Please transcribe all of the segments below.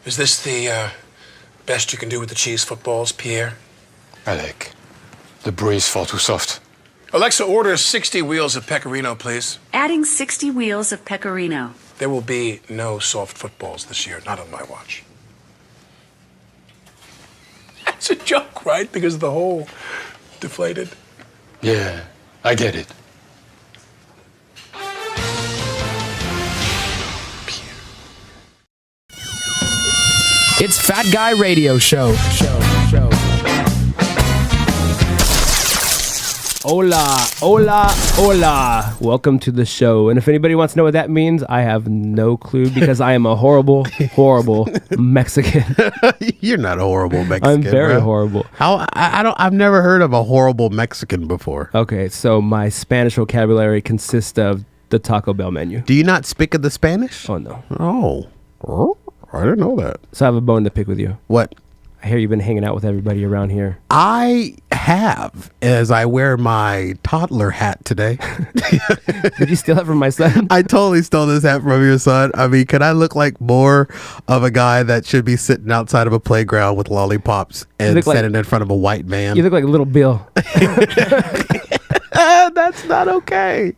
Is this the best you can do with the cheese footballs, Pierre? Alec, the breeze fall too soft. Alexa, order 60 wheels of pecorino, please. Adding 60 wheels of pecorino. There will be no soft footballs this year, not on my watch. It's a joke, right? Because the hole deflated. Yeah, I get it. It's Fat Guy Radio Show. Hola, hola, hola. Welcome to the show. And if anybody wants to know what that means, I have no clue because I am a horrible, horrible Mexican. You're not a horrible Mexican. I'm very bro. horrible. I've never heard of a horrible Mexican before. Okay, so my Spanish vocabulary consists of the Taco Bell menu. Do you not speak of the Spanish? Oh, no. Oh, I didn't know that. So I have a bone to pick with you. What? I hear you've been hanging out with everybody around here. I have, as I wear my toddler hat today. Did you steal that from my son? I totally stole this hat from your son. I mean, can I look like more of a guy that should be sitting outside of a playground with lollipops and standing in front of a white van? You look like Little Bill. That's not okay.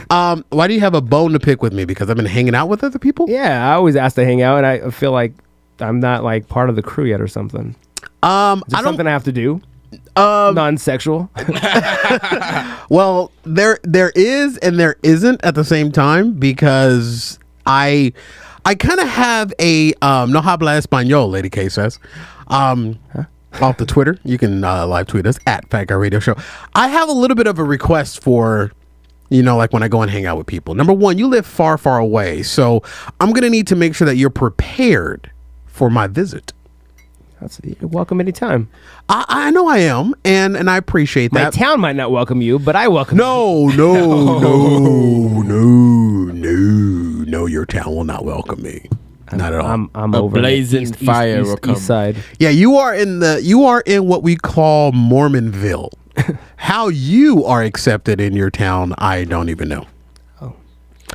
Why do you have a bone to pick with me? Because I've been hanging out with other people? Yeah, I always ask to hang out, and I feel like I'm not like part of the crew yet or something. Is there something I have to do? Non-sexual? Well, there is and there isn't at the same time, because I kind of have a no habla español, Lady K says. Off the Twitter. You can live tweet us at Fat Guy Radio Show. I have a little bit of a request for, like when I go and hang out with people. Number one, you live far, far away, so I'm going to need to make sure that you're prepared for my visit. You're welcome anytime. I know I am, and I appreciate that. My town might not welcome you, but I welcome you. No, your town will not welcome me. Not at all. I'm over blazing fire will come. East side. Yeah, you are in what we call Mormonville. How you are accepted in your town, I don't even know.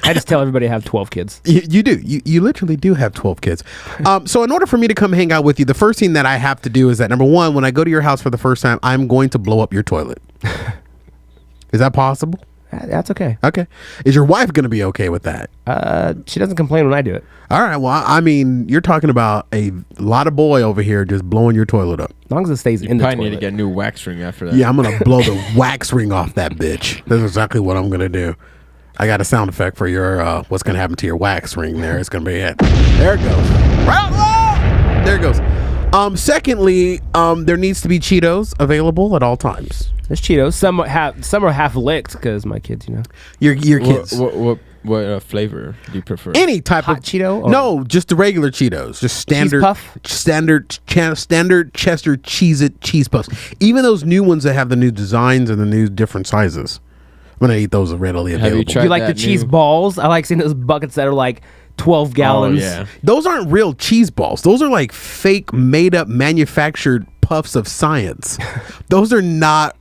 I just tell everybody I have 12 kids. You do. You literally do have 12 kids. So in order for me to come hang out with you, the first thing that I have to do is that, number one, when I go to your house for the first time, I'm going to blow up your toilet. Is that possible? That's okay. Okay. Is your wife going to be okay with that? She doesn't complain when I do it. All right. Well, I mean, you're talking about a lot of boy over here just blowing your toilet up. As long as it stays in the toilet. Probably need to get a new wax ring after that. Yeah, I'm going to blow the wax ring off that bitch. That's exactly what I'm going to do. I got a sound effect for your what's going to happen to your wax ring there. It's going to be it. There it goes. There it goes. Secondly, there needs to be Cheetos available at all times. There's Cheetos. Some are half licked because my kids, Your kids. What flavor do you prefer? Any type Hot of Cheeto? No, just the regular Cheetos. Just standard standard Chester Cheez-It cheese puffs. Even those new ones that have the new designs and the new different sizes. I'm gonna eat those readily available. Do you like the cheese balls? I like seeing those buckets that are like 12 gallons. Oh, yeah. Those aren't real cheese balls. Those are like fake, made up, manufactured puffs of science. Those are not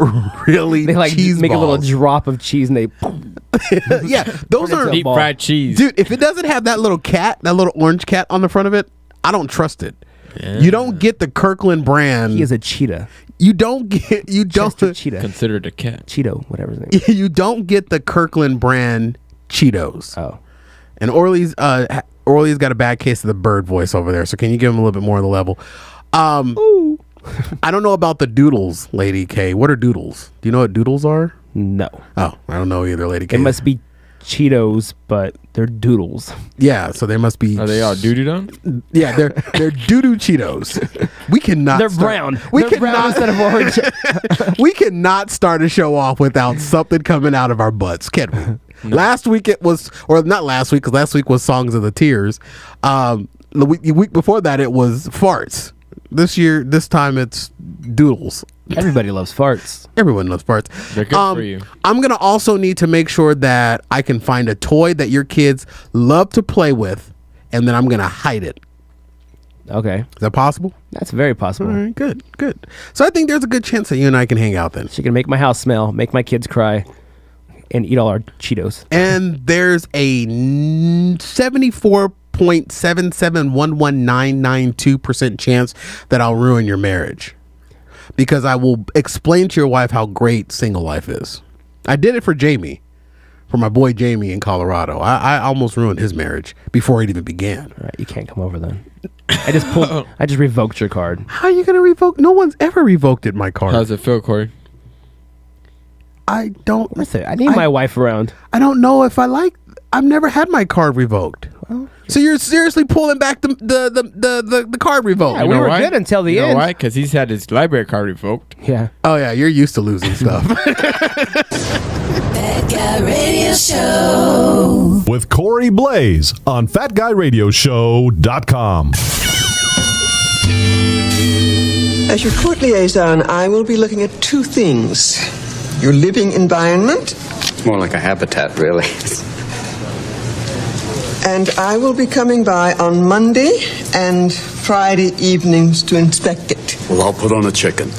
really They like cheese make balls. a little drop of cheese and they Yeah, those are deep fried cheese. Dude, if it doesn't have that little orange cat on the front of it, I don't trust it. Yeah. You don't get the Kirkland brand. He is a cheetah. You don't Chester cheetah. Considered a cat. Cheeto, whatever his name is. You don't get the Kirkland brand Cheetos. Oh. And Orly's got a bad case of the bird voice over there. So can you give him a little bit more of the level? Ooh. I don't know about the doodles, Lady K. What are doodles? Do you know what doodles are? No. Oh, I don't know either, Lady K. It must be Cheetos, but they're doodles. Yeah, so they must be. Are they all doo-doo done? Yeah, they're doo-doo Cheetos. We cannot. They're brown. They're brown instead of orange. We cannot start a show off without something coming out of our butts, can we? No. Last week it was, or not last week, because last week was Songs of the Tears. The week before that it was farts. This time it's doodles. Everybody loves farts. Everyone loves farts. They're good for you. I'm going to also need to make sure that I can find a toy that your kids love to play with, and then I'm going to hide it. Okay. Is that possible? That's very possible. All right, good. So I think there's a good chance that you and I can hang out then. She can make my house smell, make my kids cry, and eat all our Cheetos. And there's a 74 0.7711992% chance that I'll ruin your marriage, because I will explain to your wife how great single life is. I did it for Jamie, for my boy Jamie in Colorado. I almost ruined his marriage before it even began. All right, you can't come over then. I just revoked your card. How are you going to revoke? No one's ever revoked my card. How does it feel, Cory? I don't. Listen, I need my wife around. I don't know if I like. I've never had my card revoked. Well, so you're seriously pulling back the card revoke? Yeah, we were good until the end. You know why? Because he's had his library card revoked. Yeah. Oh yeah, you're used to losing stuff. That Guy Radio Show with Cory Blaze on FatGuyRadioShow.com. As your court liaison, I will be looking at two things: your living environment. It's more like a habitat, really. And I will be coming by on Monday and Friday evenings to inspect it. Well, I'll put on a chicken.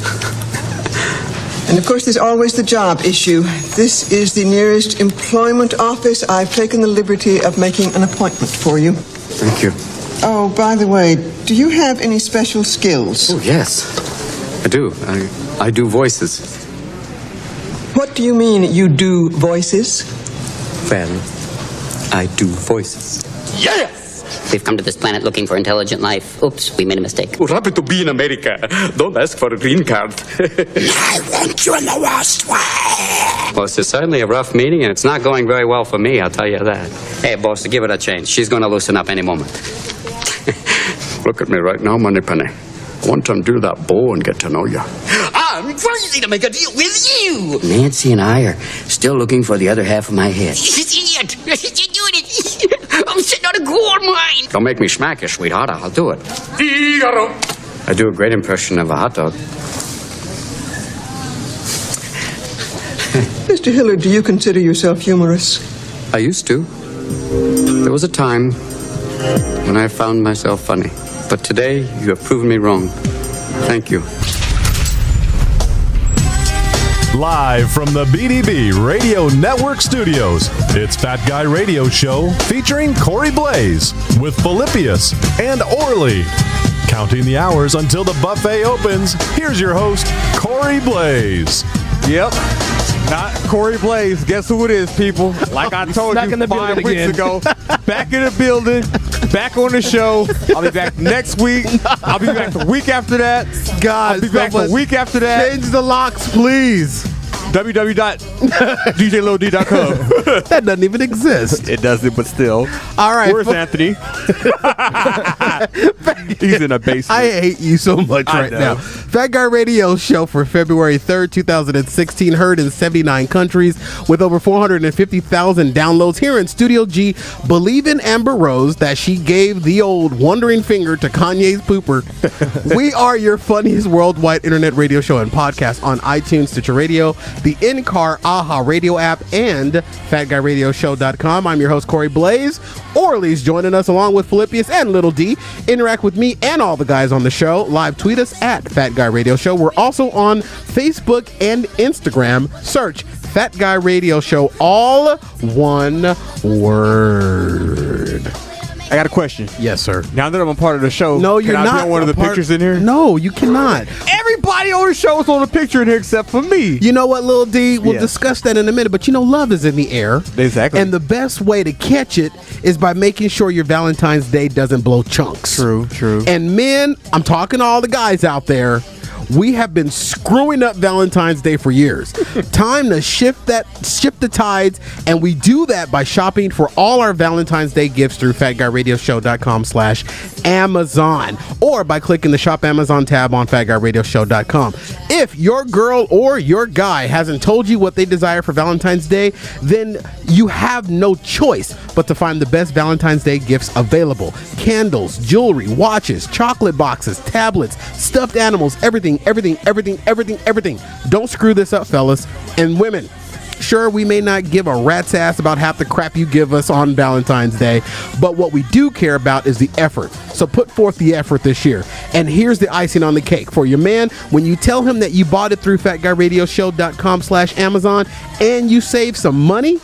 And of course, there's always the job issue. This is the nearest employment office. I've taken the liberty of making an appointment for you. Thank you. Oh, by the way, do you have any special skills? Oh, yes. I do. I do voices. What do you mean, you do voices? Well, I do voices. Yes! We've come to this planet looking for intelligent life. Oops, we made a mistake. We're happy to be in America. Don't ask for a green card. I want you in the worst way. Well, it's certainly a rough meeting, and it's not going very well for me, I'll tell you that. Hey, boss, give it a chance. She's going to loosen up any moment. Look at me right now, Moneypenny. I want to undo that bow and get to know you. I'm crazy to make a deal with you. Nancy and I are still looking for the other half of my head. Idiot! You're doing it. I'm sitting on a gold mine. Don't make me smack you, sweetheart. I'll do it. Figaro. I do a great impression of a hot dog. Mr. Hillard, do you consider yourself humorous? I used to. There was a time when I found myself funny. But today, you have proven me wrong. Thank you. Live from the BDB Radio Network Studios, it's Fat Guy Radio Show featuring Cory Blaze with Philippius and Orly. Counting the hours until the buffet opens, here's your host, Cory Blaze. Yep. Not Cory Blaze. Guess who it is, people? Like I told you 5 weeks ago. Back in the building. Back on the show. I'll be back next week. I'll be back the week after that. God, I'll be back the week after that. Change the locks, please. www.djlod.com. That doesn't even exist. It doesn't, but still. All right. Where's Anthony? He's in a basement. I hate you so much right now. Fat Guy Radio Show for February 3rd, 2016, heard in 79 countries with over 450,000 downloads. Here in Studio G, believe in Amber Rose that she gave the old wandering finger to Kanye's pooper. We are your funniest worldwide internet radio show and podcast on iTunes, Stitcher Radio, the in-car AHA radio app, and FatGuyRadioShow.com. I'm your host, Cory Blaze. Orly's joining us along with Philippius and Little D. Interact with me and all the guys on the show. Live tweet us at Fat Guy Radio Show. We're also on Facebook and Instagram. Search Fat Guy Radio Show, all one word. I got a question. Yes, sir. Now that I'm a part of the show, no, you're can I not. be on one of the pictures in here? No, you cannot. Everybody on the show is on the picture in here except for me. You know what, Lil D? We'll discuss that in a minute, but you know love is in the air. Exactly. And the best way to catch it is by making sure your Valentine's Day doesn't blow chunks. True. And men, I'm talking to all the guys out there, we have been screwing up Valentine's Day for years. Time to shift the tides, and we do that by shopping for all our Valentine's Day gifts through fatguyradioshow.com/Amazon or by clicking the Shop Amazon tab on fatguyradioshow.com. If your girl or your guy hasn't told you what they desire for Valentine's Day, then you have no choice but to find the best Valentine's Day gifts available. Candles, jewelry, watches, chocolate boxes, tablets, stuffed animals, everything. Don't screw this up, fellas and women. Sure, we may not give a rat's ass about half the crap you give us on Valentine's Day, but what we do care about is the effort. So put forth the effort this year. And here's the icing on the cake for your man. When you tell him that you bought it through fatguyradioshow.com/Amazon and you save some money,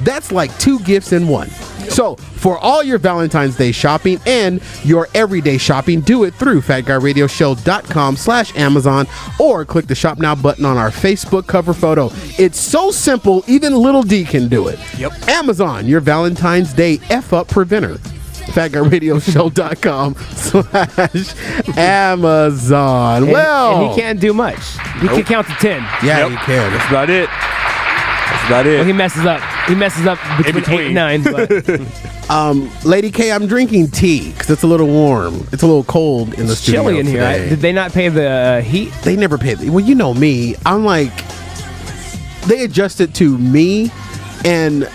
that's like 2 gifts in one. So, for all your Valentine's Day shopping and your everyday shopping, do it through fatguyradioshow.com/Amazon or click the Shop Now button on our Facebook cover photo. It's so simple, even Little D can do it. Yep. Amazon, your Valentine's Day F-up preventer. fatguyradioshow.com/Amazon. Well, and he can't do much. He can count to 10. Yeah, he can. That's about it. That's about it. Well, he messes up. He messes up between 8 and 9. But Lady K, I'm drinking tea because it's a little warm. It's a little cold in the studio chilly in here. today. Did they not pay the heat? They never paid. Well, you know me. I'm like, they adjusted to me, and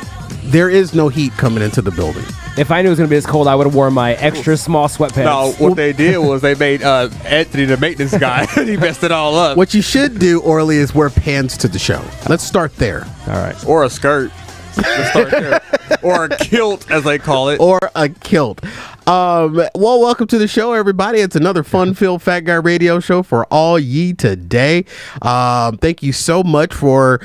there is no heat coming into the building. If I knew it was going to be this cold, I would have worn my extra small sweatpants. No, what they did was they made Anthony the maintenance guy. He messed it all up. What you should do, Orly, is wear pants to the show. Let's start there. All right. Or a skirt. Let's start there. Or a kilt, as they call it. Or a kilt. Well, welcome to the show, everybody. It's another fun-filled Fat Guy Radio show for all ye today. Thank you so much for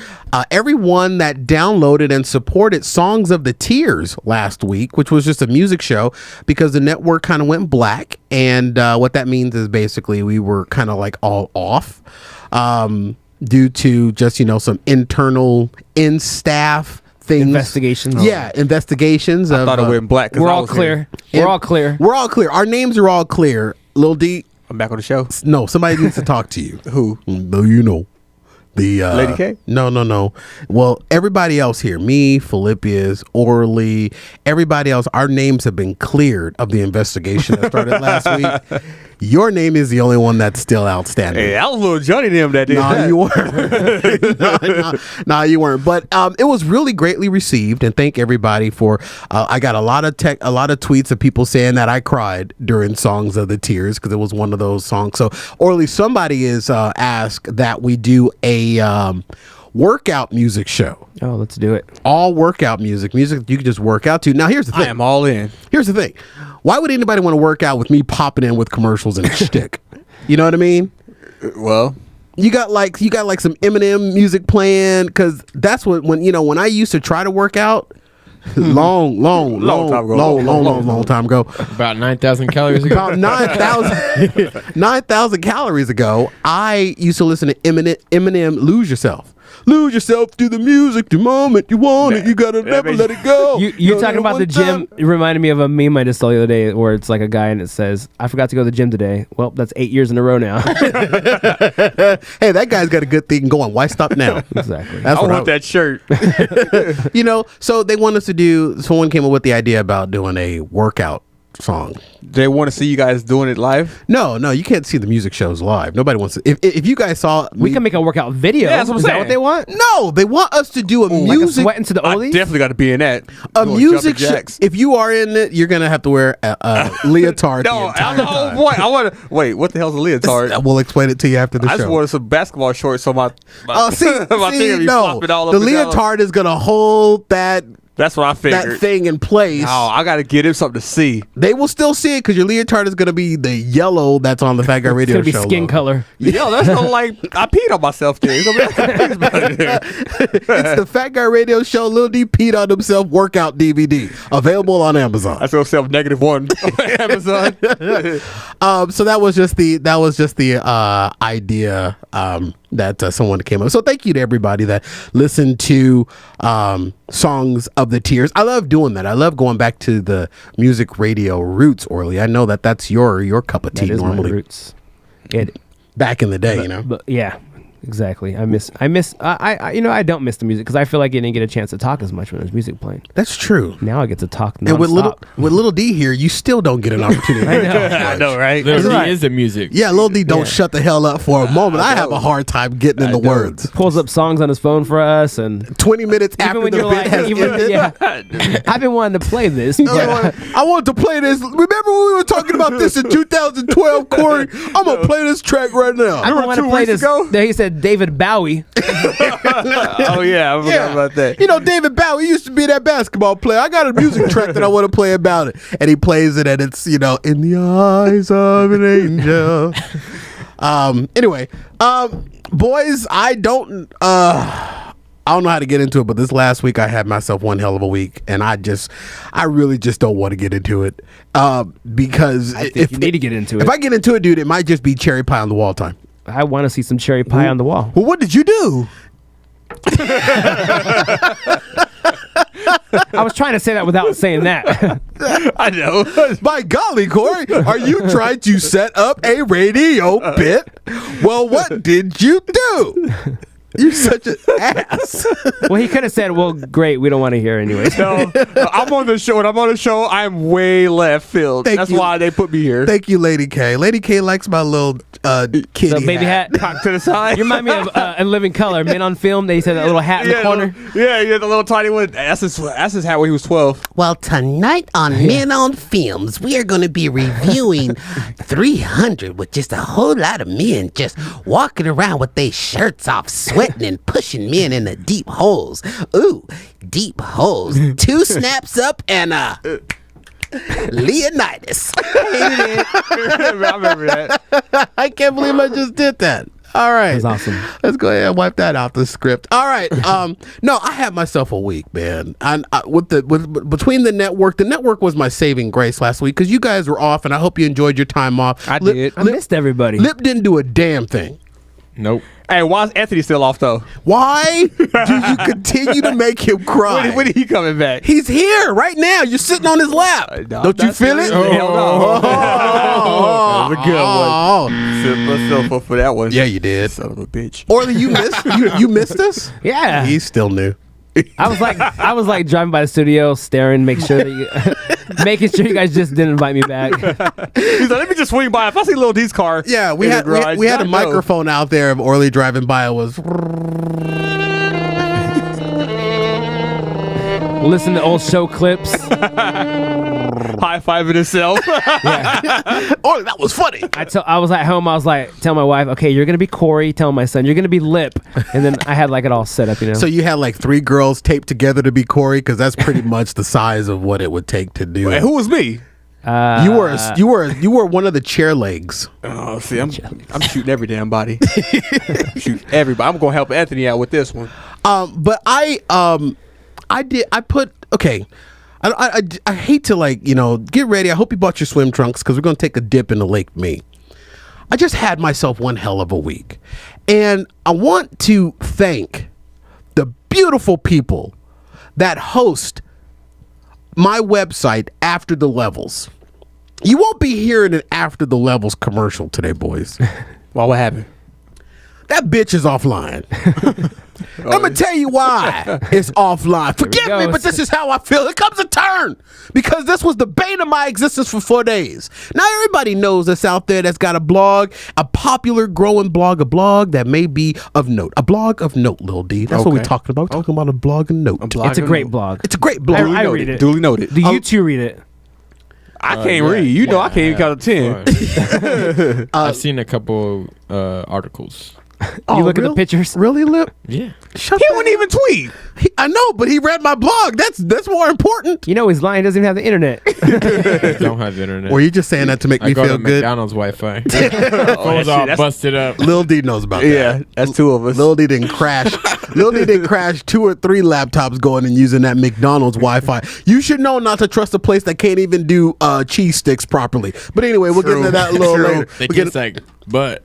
everyone that downloaded and supported Songs of the Tears last week, which was just a music show because the network kind of went black. And what that means is basically we were kind of like all off due to just, some internal in-staff things. Investigations. Yeah, investigations. I thought it went black. We're all clear. We're all clear. We're all clear. Our names are all clear. Lil D. I'm back on the show. No, somebody needs to talk to you. Who? No, you know. The Lady K? No. Well, everybody else here, me, Philippius, Orly, everybody else, our names have been cleared of the investigation that started last week. Your name is the only one that's still outstanding. Hey, that was little Johnny them that did that. You weren't. No, you weren't. But it was really greatly received, and thank everybody for. I got a lot of tweets of people saying that I cried during Songs of the Tears because it was one of those songs. So, Orly, somebody is asked that we do a workout music show. Oh, let's do it. All workout music you can just work out to. Now, here's the thing. I am all in. Here's the thing. Why would anybody want to work out with me popping in with commercials and shtick? You know what I mean? Well, you got like some Eminem music playing because that's when I used to try to work out. Long time ago. About 9,000 calories ago. About 9,000 calories ago, I used to listen to Eminem Lose Yourself. Lose yourself to the music the moment you want it. You gotta never let it go. You talking about the gym? It reminded me of a meme I just saw the other day where it's like a guy and it says, "I forgot to go to the gym today." Well, that's 8 years in a row now. Hey, that guy's got a good thing going. Why stop now? Exactly. That's I want that shirt. So they want us to do. Someone came up with the idea about doing a workout song. They want to see you guys doing it live? No, you can't see the music shows live. Nobody wants to. If you guys saw, we can make a workout video. Yeah, that's what I'm Is saying. that what they want? No, they want us to do a music. Like a sweat into the I definitely got to be in that. A music show. If you are in it, you're gonna have to wear a leotard. No, boy, I want to. Wait, what the hell's a leotard? We'll explain it to you after the show. I just wanted some basketball shorts so my my finger be flopping all the up and down. leotard is gonna hold that. That's what I figured. That thing in place. No, I got to get him something to see. They will still see it because your leotard is going to be the yellow that's on the Fat Guy Radio Show. It's going to be skin color. Yo, that's not like I peed on myself there. It's the Fat Guy Radio Show. Lil D peed on himself workout DVD available on Amazon. That's going to sell -1 on Amazon. So that was just the idea that someone came up. So thank you to everybody that listened to Songs of the Tears. I love doing that. I love going back to the music radio roots, Orly. I know that that's your cup of tea that is normally. My roots. Back in the day, But yeah. Exactly. I don't miss the music because I feel like I didn't get a chance to talk as much when there's music playing. That's true. Now I get to talk nonstop. And with little D here, you still don't get an opportunity. I know, right? There is the music. Yeah, Lil D don't shut the hell up for a moment. I have a hard time getting in the words. Pulls up songs on his phone for us, and 20 minutes after the bit has ended. Yeah, I've been wanting to play this. I wanted to play this. Remember when we were talking about this in 2012, Cory? I'm gonna play this track right now. I want to play this. He said David Bowie. Oh yeah, I forgot about that. David Bowie used to be that basketball player. I got a music track that I want to play about it, and he plays it, and it's in the eyes of an angel. Anyway, boys, I don't. I don't know how to get into it, but this last week I had myself one hell of a week, and I really just don't want to get into it because if you need to get into it, if I get into it, dude, it might just be cherry pie on the wall time. I want to see some cherry pie on the wall. Well, what did you do? I was trying to say that without saying that. I know. By golly, Cory, are you trying to set up a radio bit? Well, what did you do? You're such an ass. Well, he could have said, well, great, we don't want to hear anyways. No, I'm on the show, and I'm on the show. I'm way left field. That's why they put me here. Thank you, Lady K. Lady K likes my little kitty the baby hat. Cocked to the side. You remind me of In Living Color, Men on Film. They said that little hat in the corner. Yeah, the little tiny one. That's his hat when he was 12. Well, tonight on Men on Films, we are going to be reviewing 300 with just a whole lot of men just walking around with their shirts off, sweating and pushing men in the deep holes. Ooh, deep holes. 2 snaps up and Leonidas. I remember that. I can't believe I just did that. All right. That's awesome. Let's go ahead and wipe that out the script. All right. No, I had myself a week, man. And between the network was my saving grace last week because you guys were off, and I hope you enjoyed your time off. I did. I missed everybody. Lip didn't do a damn thing. Nope. Hey, why is Anthony still off though? Why do you continue to make him cry? When he coming back? He's here right now. You're sitting on his lap. Don't you feel it? Hell no. That was a good one. Still for that one. Yeah, you did. Son of a bitch. Orly, you missed us? Yeah. He's still new. I was like driving by the studio, staring, making sure you guys just didn't invite me back. He's like, let me just swing by. If I see Lil D's car, yeah, we had a microphone out there of Orly driving by. It was listen to old show clips. High-fiving himself. Oh, that was funny. I was at home. I was like, tell my wife, okay, you're gonna be Cory. Tell my son, you're gonna be Lip. And then I had like it all set up, you know. So you had like 3 girls taped together to be Cory, because that's pretty much the size of what it would take to do. Wait, who was me? You were one of the chair legs. Oh, see, I'm shooting every damn body. Shoot everybody. I'm gonna help Anthony out with this one. But I hate to get ready. I hope you bought your swim trunks because we're going to take a dip in the Lake Me. I just had myself one hell of a week. And I want to thank the beautiful people that host my website, After the Levels. You won't be hearing an After the Levels commercial today, boys. Well, what happened? That bitch is offline. I'm going to tell you why it's offline. Forgive me, but this is how I feel. It comes a turn because this was the bane of my existence for 4 days. Now, everybody knows that's out there that's got a blog, a popular growing blog, a blog that may be of note. A blog of note, Lil D. That's what we're talking about. We're talking about a blog of note. It's a great blog. It's a great blog. I read it. Duly noted. Do you two read it? I can't read. You know I can't even count to 10. I've seen a couple articles. You look at the pictures? Really, Lip? Yeah. He wouldn't even tweet. I know, but he read my blog. That's more important. You know he's lying. Doesn't even have the internet. Don't have the internet. Or you just saying that to make me go feel to good? McDonald's Wi-Fi. Phone's all busted up. Lil D knows about that. Yeah, that's 2 of us. Lil D didn't crash. Lil D didn't crash 2 or 3 laptops going and using that McDonald's Wi-Fi. You should know not to trust a place that can't even do cheese sticks properly. But anyway, we'll get into that a little later. They can't say, but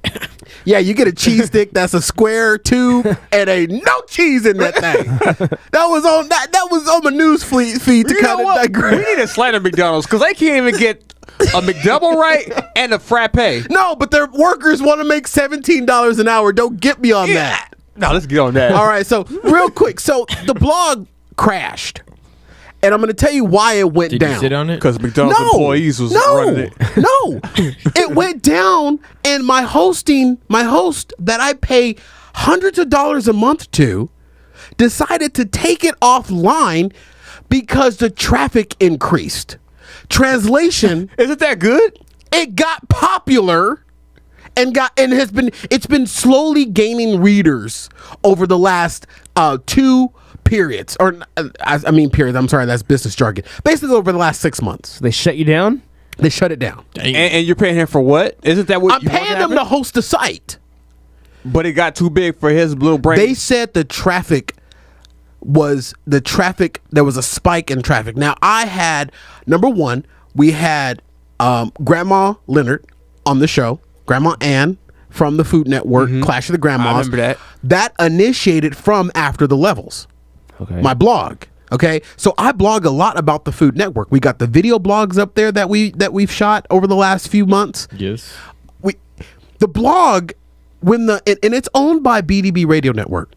yeah, you get a cheese stick that's a square tube and ain't no cheese in that thing. That was on my news feed to kind of digress. We need to slander McDonald's because they can't even get a McDouble right and a frappe. No, but their workers want to make $17 an hour. Don't get me on that. No, let's get on that. All right, so real quick. So the blog crashed. And I'm going to tell you why it went down. Did you sit on it? Because McDonald's employees was running it. No, it went down, and my host that I pay hundreds of dollars a month to decided to take it offline because the traffic increased. Translation: Isn't that good? It got popular it's been slowly gaining readers over the last 2 periods, or I mean periods. I'm sorry, that's business jargon. Basically, over the last 6 months, they shut you down. They shut it down. And you're paying him for what? Isn't that what I'm paying him to host the site? But it got too big for his little brain. They said the traffic was the traffic. There was a spike in traffic. Now I had, number one, we had Grandma Leonard on the show, Grandma Ann from the Food Network, Clash of the Grandmas. I remember that. That initiated from After the Levels. Okay. My blog. Okay, so I blog a lot about the Food Network. We got the video blogs up there that we've shot over the last few months. Yes. The blog, and it's owned by BDB Radio Network.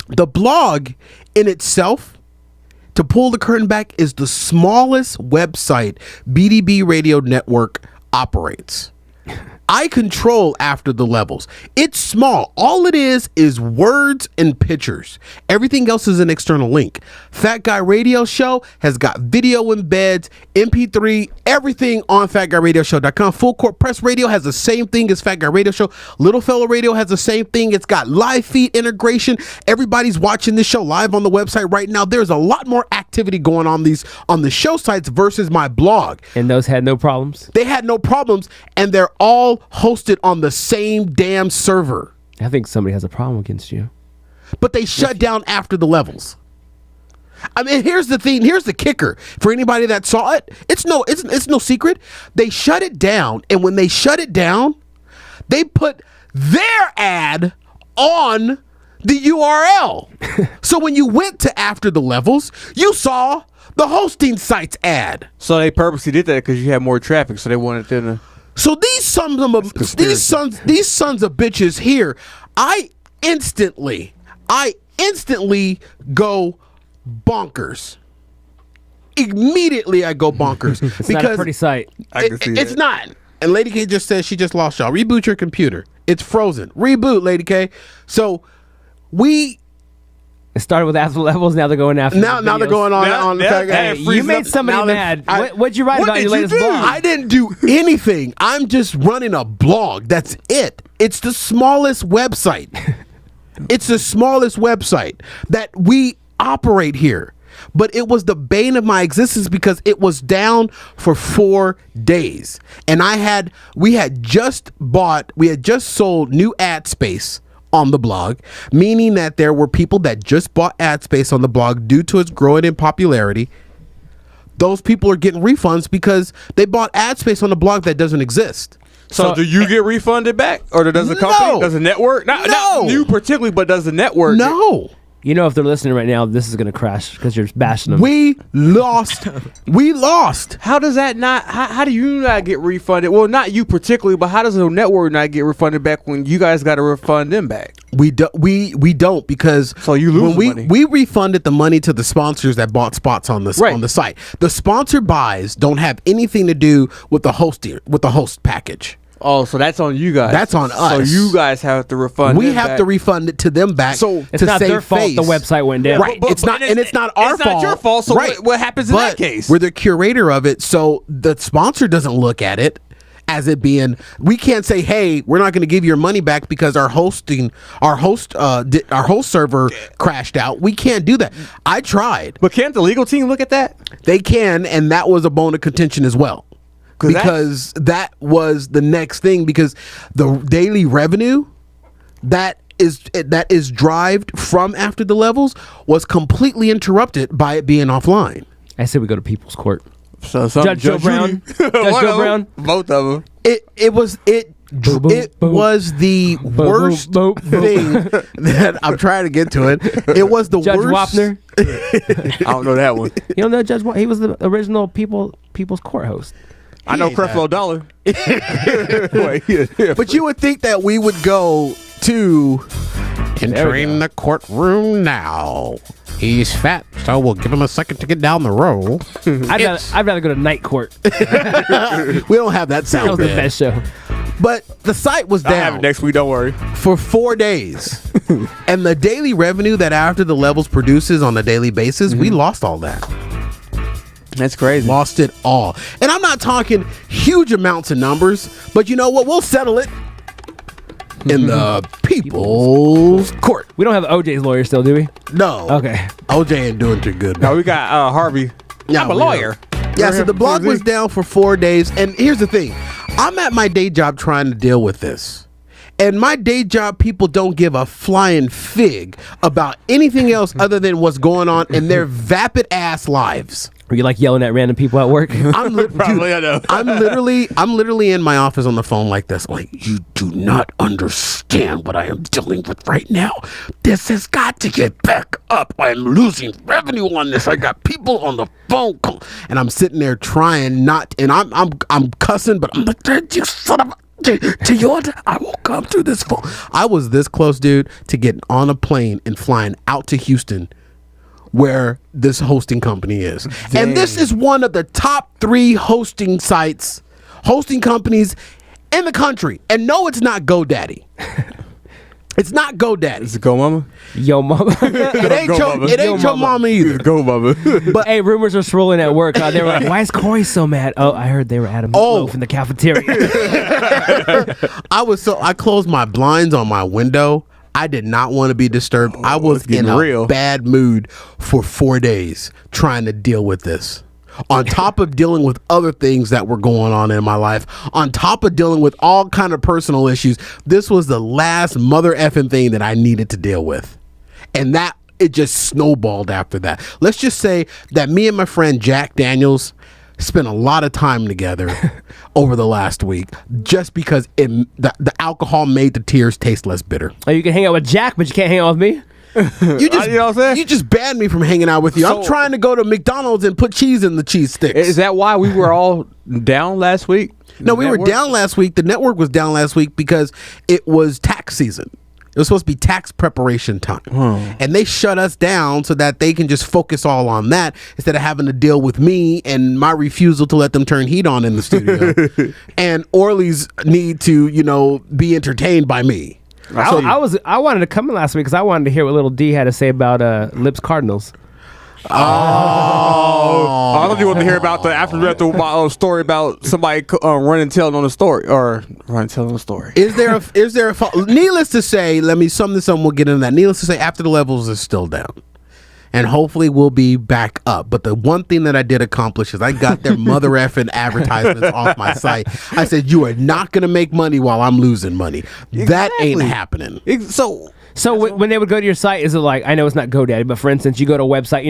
The blog in itself, to pull the curtain back, is the smallest website BDB Radio Network operates. I control After the Levels. It's small. All it is words and pictures. Everything else is an external link. Fat Guy Radio Show has got video embeds, MP3, everything on fatguyradioshow.com. Full Court Press Radio has the same thing as Fat Guy Radio Show. Little Fella Radio has the same thing. It's got live feed integration. Everybody's watching this show live on the website right now. There's a lot more activity going on the show sites versus my blog. And those had no problems? They had no problems, and they're all hosted on the same damn server. I think somebody has a problem against you. But they shut down After the Levels. I mean, here's the thing. Here's the kicker. For anybody that saw it, it's no secret. They shut it down, and when they shut it down, they put their ad on the URL. So when you went to After the Levels, you saw the hosting site's ad. So they purposely did that because you had more traffic, so they wanted them to. So these sons of bitches here, I instantly go bonkers. Immediately I go bonkers. It's not a pretty sight. It's not. And Lady K just said she just lost y'all. Reboot your computer. It's frozen. Reboot, Lady K. So it started with After the Levels. Now they're going after. Now they're going on. You made somebody mad. What'd you write about your latest blog? I didn't do anything. I'm just running a blog. That's it. It's the smallest website. It's the smallest website that we operate here. But it was the bane of my existence because it was down for 4 days, and we had just sold new ad space on the blog, meaning that there were people that just bought ad space on the blog due to its growing in popularity. Those people are getting refunds because they bought ad space on the blog that doesn't exist. So do you get refunded back, or does the company, does the network? Not you particularly, but does the network? No. You know, if they're listening right now, this is going to crash because you're bashing them. We lost. We lost. How does that not? How do you not get refunded? Well, not you particularly, but how does the network not get refunded back when you guys got to refund them back? We don't because so you lose when we refunded the money to the sponsors that bought spots on the on the site. The sponsor buys don't have anything to do with the host package. Oh, so that's on you guys. That's on us. So you guys have to refund. We have to refund it to them back. So it's not their fault the website went down. Right. It's not our fault. It's not your fault. So what happens in that case? We're the curator of it, so the sponsor doesn't look at it as it being. We can't say, "Hey, we're not going to give your money back because our host server crashed out." We can't do that. I tried, but can't the legal team look at that? They can, and that was a bone of contention as well. Because that was the next thing, because the daily revenue that is derived from After the Levels was completely interrupted by it being offline. I said we go to People's Court. So Judge Joe Brown. Judge Joe Brown. Both of them. It was the worst thing that I'm trying to get to it. It was the Judge worst. Wapner. I don't know that one. You don't know Judge Wapner? He was the original People's Court host. I know Creflo Dollar. But you would think that we would go to entering the courtroom now. He's fat, so we'll give him a second to get down the row. I'd rather go to Night Court. We don't have that sound. That was the best show. But the site was down. I'll have it next week, don't worry. For 4 days. And the daily revenue that After the Levels produces on a daily basis, we lost all that. That's crazy. Lost it all. And I'm not talking huge amounts of numbers, but you know what? We'll settle it in the People's Court. We don't have OJ's lawyer still, do we? No. Okay. OJ ain't doing too good. No, we got Harvey. I'm a lawyer. Yeah, so the blog was down for 4 days. And here's the thing. I'm at my day job trying to deal with this. And my day job people don't give a flying fig about anything else other than what's going on in their vapid ass lives. Are you like yelling at random people at work? I'm literally in my office on the phone like this. Like, you do not understand what I am dealing with right now. This has got to get back up. I'm losing revenue on this. I got people on the phone call, and I'm sitting there trying not. And I'm cussing, but I'm like, you son of a. Toyota, I will come through this phone. I was this close, dude, to getting on a plane and flying out to Houston, where this hosting company is. Dang. And this is one of the top 3 hosting companies in the country. And no, it's not GoDaddy. It's not GoDaddy. Is it Go Mama? Yo Mama. It ain't your mama either. Go Mama. But hey, rumors are swirling at work. They were like, why is Cory so mad? Oh, I heard they were at a meatloaf in the cafeteria. I closed my blinds on my window. I did not want to be disturbed. I was in a bad mood for 4 days trying to deal with this. On top of dealing with other things that were going on in my life, on top of dealing with all kind of personal issues, this was the last mother effing thing that I needed to deal with. And that, it just snowballed after that. Let's just say that me and my friend Jack Daniels spent a lot of time together over the last week just because the alcohol made the tears taste less bitter. Oh, you can hang out with Jack, but you can't hang out with me? You know what I'm saying? You just banned me from hanging out with you. So, I'm trying to go to McDonald's and put cheese in the cheese sticks. Is that why we were all down last week? No, we were down last week. The network was down last week because it was tax season. It was supposed to be tax preparation time. And they shut us down so that they can just focus all on that instead of having to deal with me and my refusal to let them turn heat on in the studio. And Orly's need to, be entertained by me. I wanted to come in last week because I wanted to hear what Little D had to say about Lips Cardinals. I thought you wanted to hear about the after story about somebody running telling on the story Is there a needless to say, let me sum this up and we'll get into that. Needless to say, After the Levels is still down. And hopefully we'll be back up. But the one thing that I did accomplish is I got their mother effing advertisements off my site. I said, you are not going to make money while I'm losing money. Exactly. That ain't happening. So when they would go to your site, is it like, I know it's not GoDaddy, but for instance, you go to a website,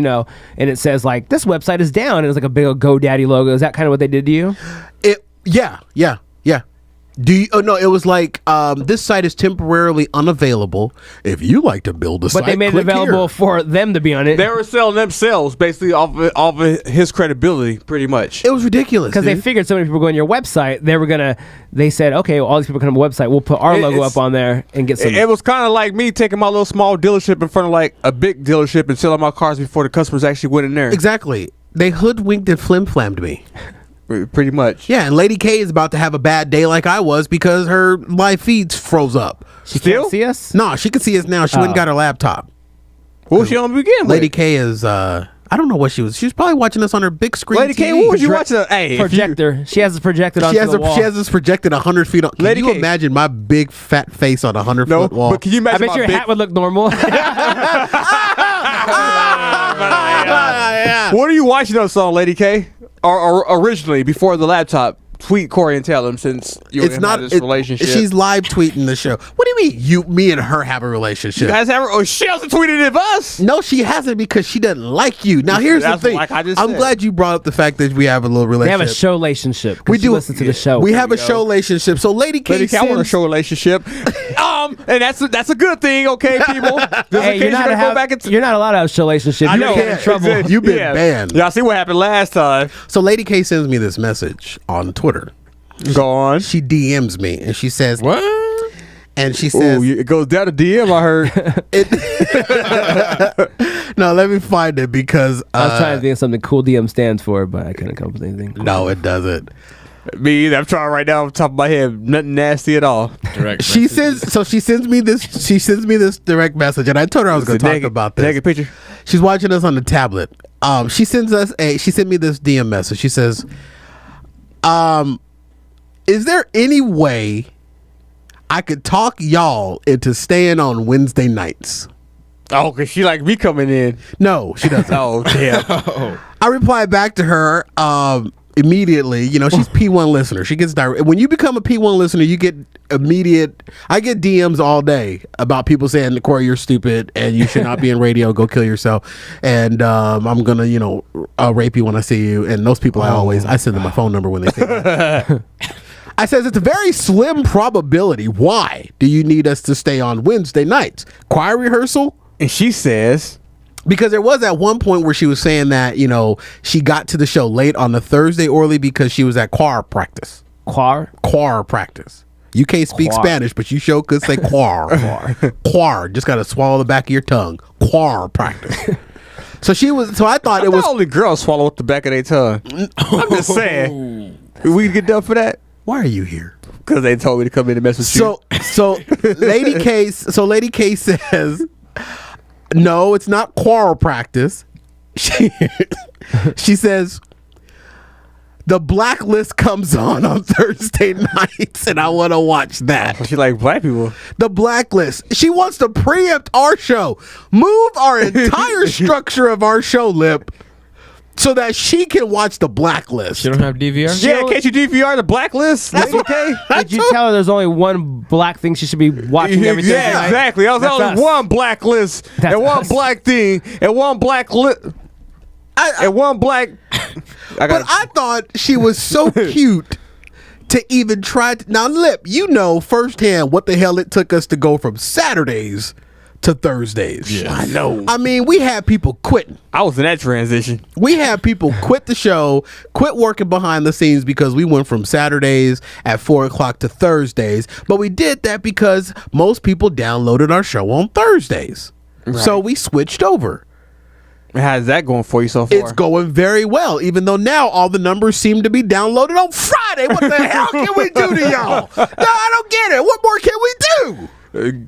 and it says like, this website is down, and it's like a big old GoDaddy logo. Is that kind of what they did to you? Yeah. No, it was like, this site is temporarily unavailable. If you like to build a site, but they made it available for them to be on it. They were selling themselves basically off of his credibility, pretty much. It was ridiculous because they figured so many people going to your website. They said, okay, well, all these people come to the website. We'll put our logo up on there and get some. It was kind of like me taking my little small dealership in front of like a big dealership and selling my cars before the customers actually went in there. Exactly. They hoodwinked and flim-flammed me. Pretty much. Yeah, and Lady K is about to have a bad day like I was because her live feeds froze up. She can't see us? No, she can see us now. She went and got her laptop. What was she on to begin with? Lady K is, I don't know what she was. She was probably watching us on her big screen Lady TV. K, what was you watching? Hey, projector. She has this projected onto the wall. She has this projected 100 feet. Can Lady you K. imagine my big fat face on a 100-foot wall? But can you imagine I bet your hat would look normal. What are you watching us on, Lady K? Or originally, before the laptop? Tweet Cory and tell him since you have this relationship. She's live tweeting the show. What do you mean me and her have a relationship? You guys have she hasn't tweeted it of us. No, she hasn't because she doesn't like you. Now here's the thing. Like I'm glad you brought up the fact that we have a little relationship. We have a show relationship. We do listen to the show. We have a show relationship. So Lady K, I want a show relationship. And that's a good thing, okay, people. Hey, you're not allowed to have a show relationship. I know. You're in trouble. You've been banned. Yeah, I see what happened last time. So Lady K sends me this message on Twitter. Go on. She DMs me and she says, what? And she says, it goes down to DM, I heard. No, let me find it because I was trying to think of something cool DM stands for, but I couldn't come up with anything. Cool. No, it doesn't. Me either. I'm trying right now off the top of my head. Nothing nasty at all. She sends me this direct message, and I told her I was going to talk about this. Take a picture. She's watching us on the tablet. She sent me this DM message. She says, is there any way I could talk y'all into staying on Wednesday nights? Oh, because she like me coming in. No, she doesn't. Oh, damn. I replied back to her, immediately, you know, she's P1 listener. She gets direct. When you become a P1 listener, you get immediate. I get DMs all day about people saying, Cory, you're stupid and you should not be in radio. Go kill yourself. And I'm gonna, you know, rape you when I see you. And those people, I send them my phone number when they say that. I says it's a very slim probability. Why do you need us to stay on Wednesday nights? Choir rehearsal? And she says, because there was at one point where she was saying that, you know, she got to the show late on the Thursday early because she was at choir practice. Choir practice. You can't speak Spanish, but you sure could say choir. Choir. Just got to swallow the back of your tongue. Choir practice. So I thought it was only girls swallow with the back of their tongue. I'm just saying. We get done for that. Why are you here? Because they told me to come in and mess with you. So Lady K says, no, it's not choir practice. She says, the Blacklist comes on Thursday nights, and I want to watch that. She like black people. The Blacklist. She wants to preempt our show, move our entire structure of our show, Lip, so that she can watch the Blacklist. She don't have DVR? Yeah, can't you DVR the Blacklist? That's okay. Did you tell her there's only one black thing she should be watching every Thursday night? Exactly. That was only one Blacklist, and one black thing, and one black lip, and one black. But I thought she was so cute to even try to. Now, Lip, you know firsthand what the hell it took us to go from Saturdays to Thursdays. Yeah, I know. I mean, we had people quitting. I was in that transition. We had people quit the show, quit working behind the scenes because we went from Saturdays at 4:00 to Thursdays. But we did that because most people downloaded our show on Thursdays. Right. So we switched over. How's that going for you so far? It's going very well, even though now all the numbers seem to be downloaded on Friday. What the hell can we do to y'all? No, I don't get it. What more can we do?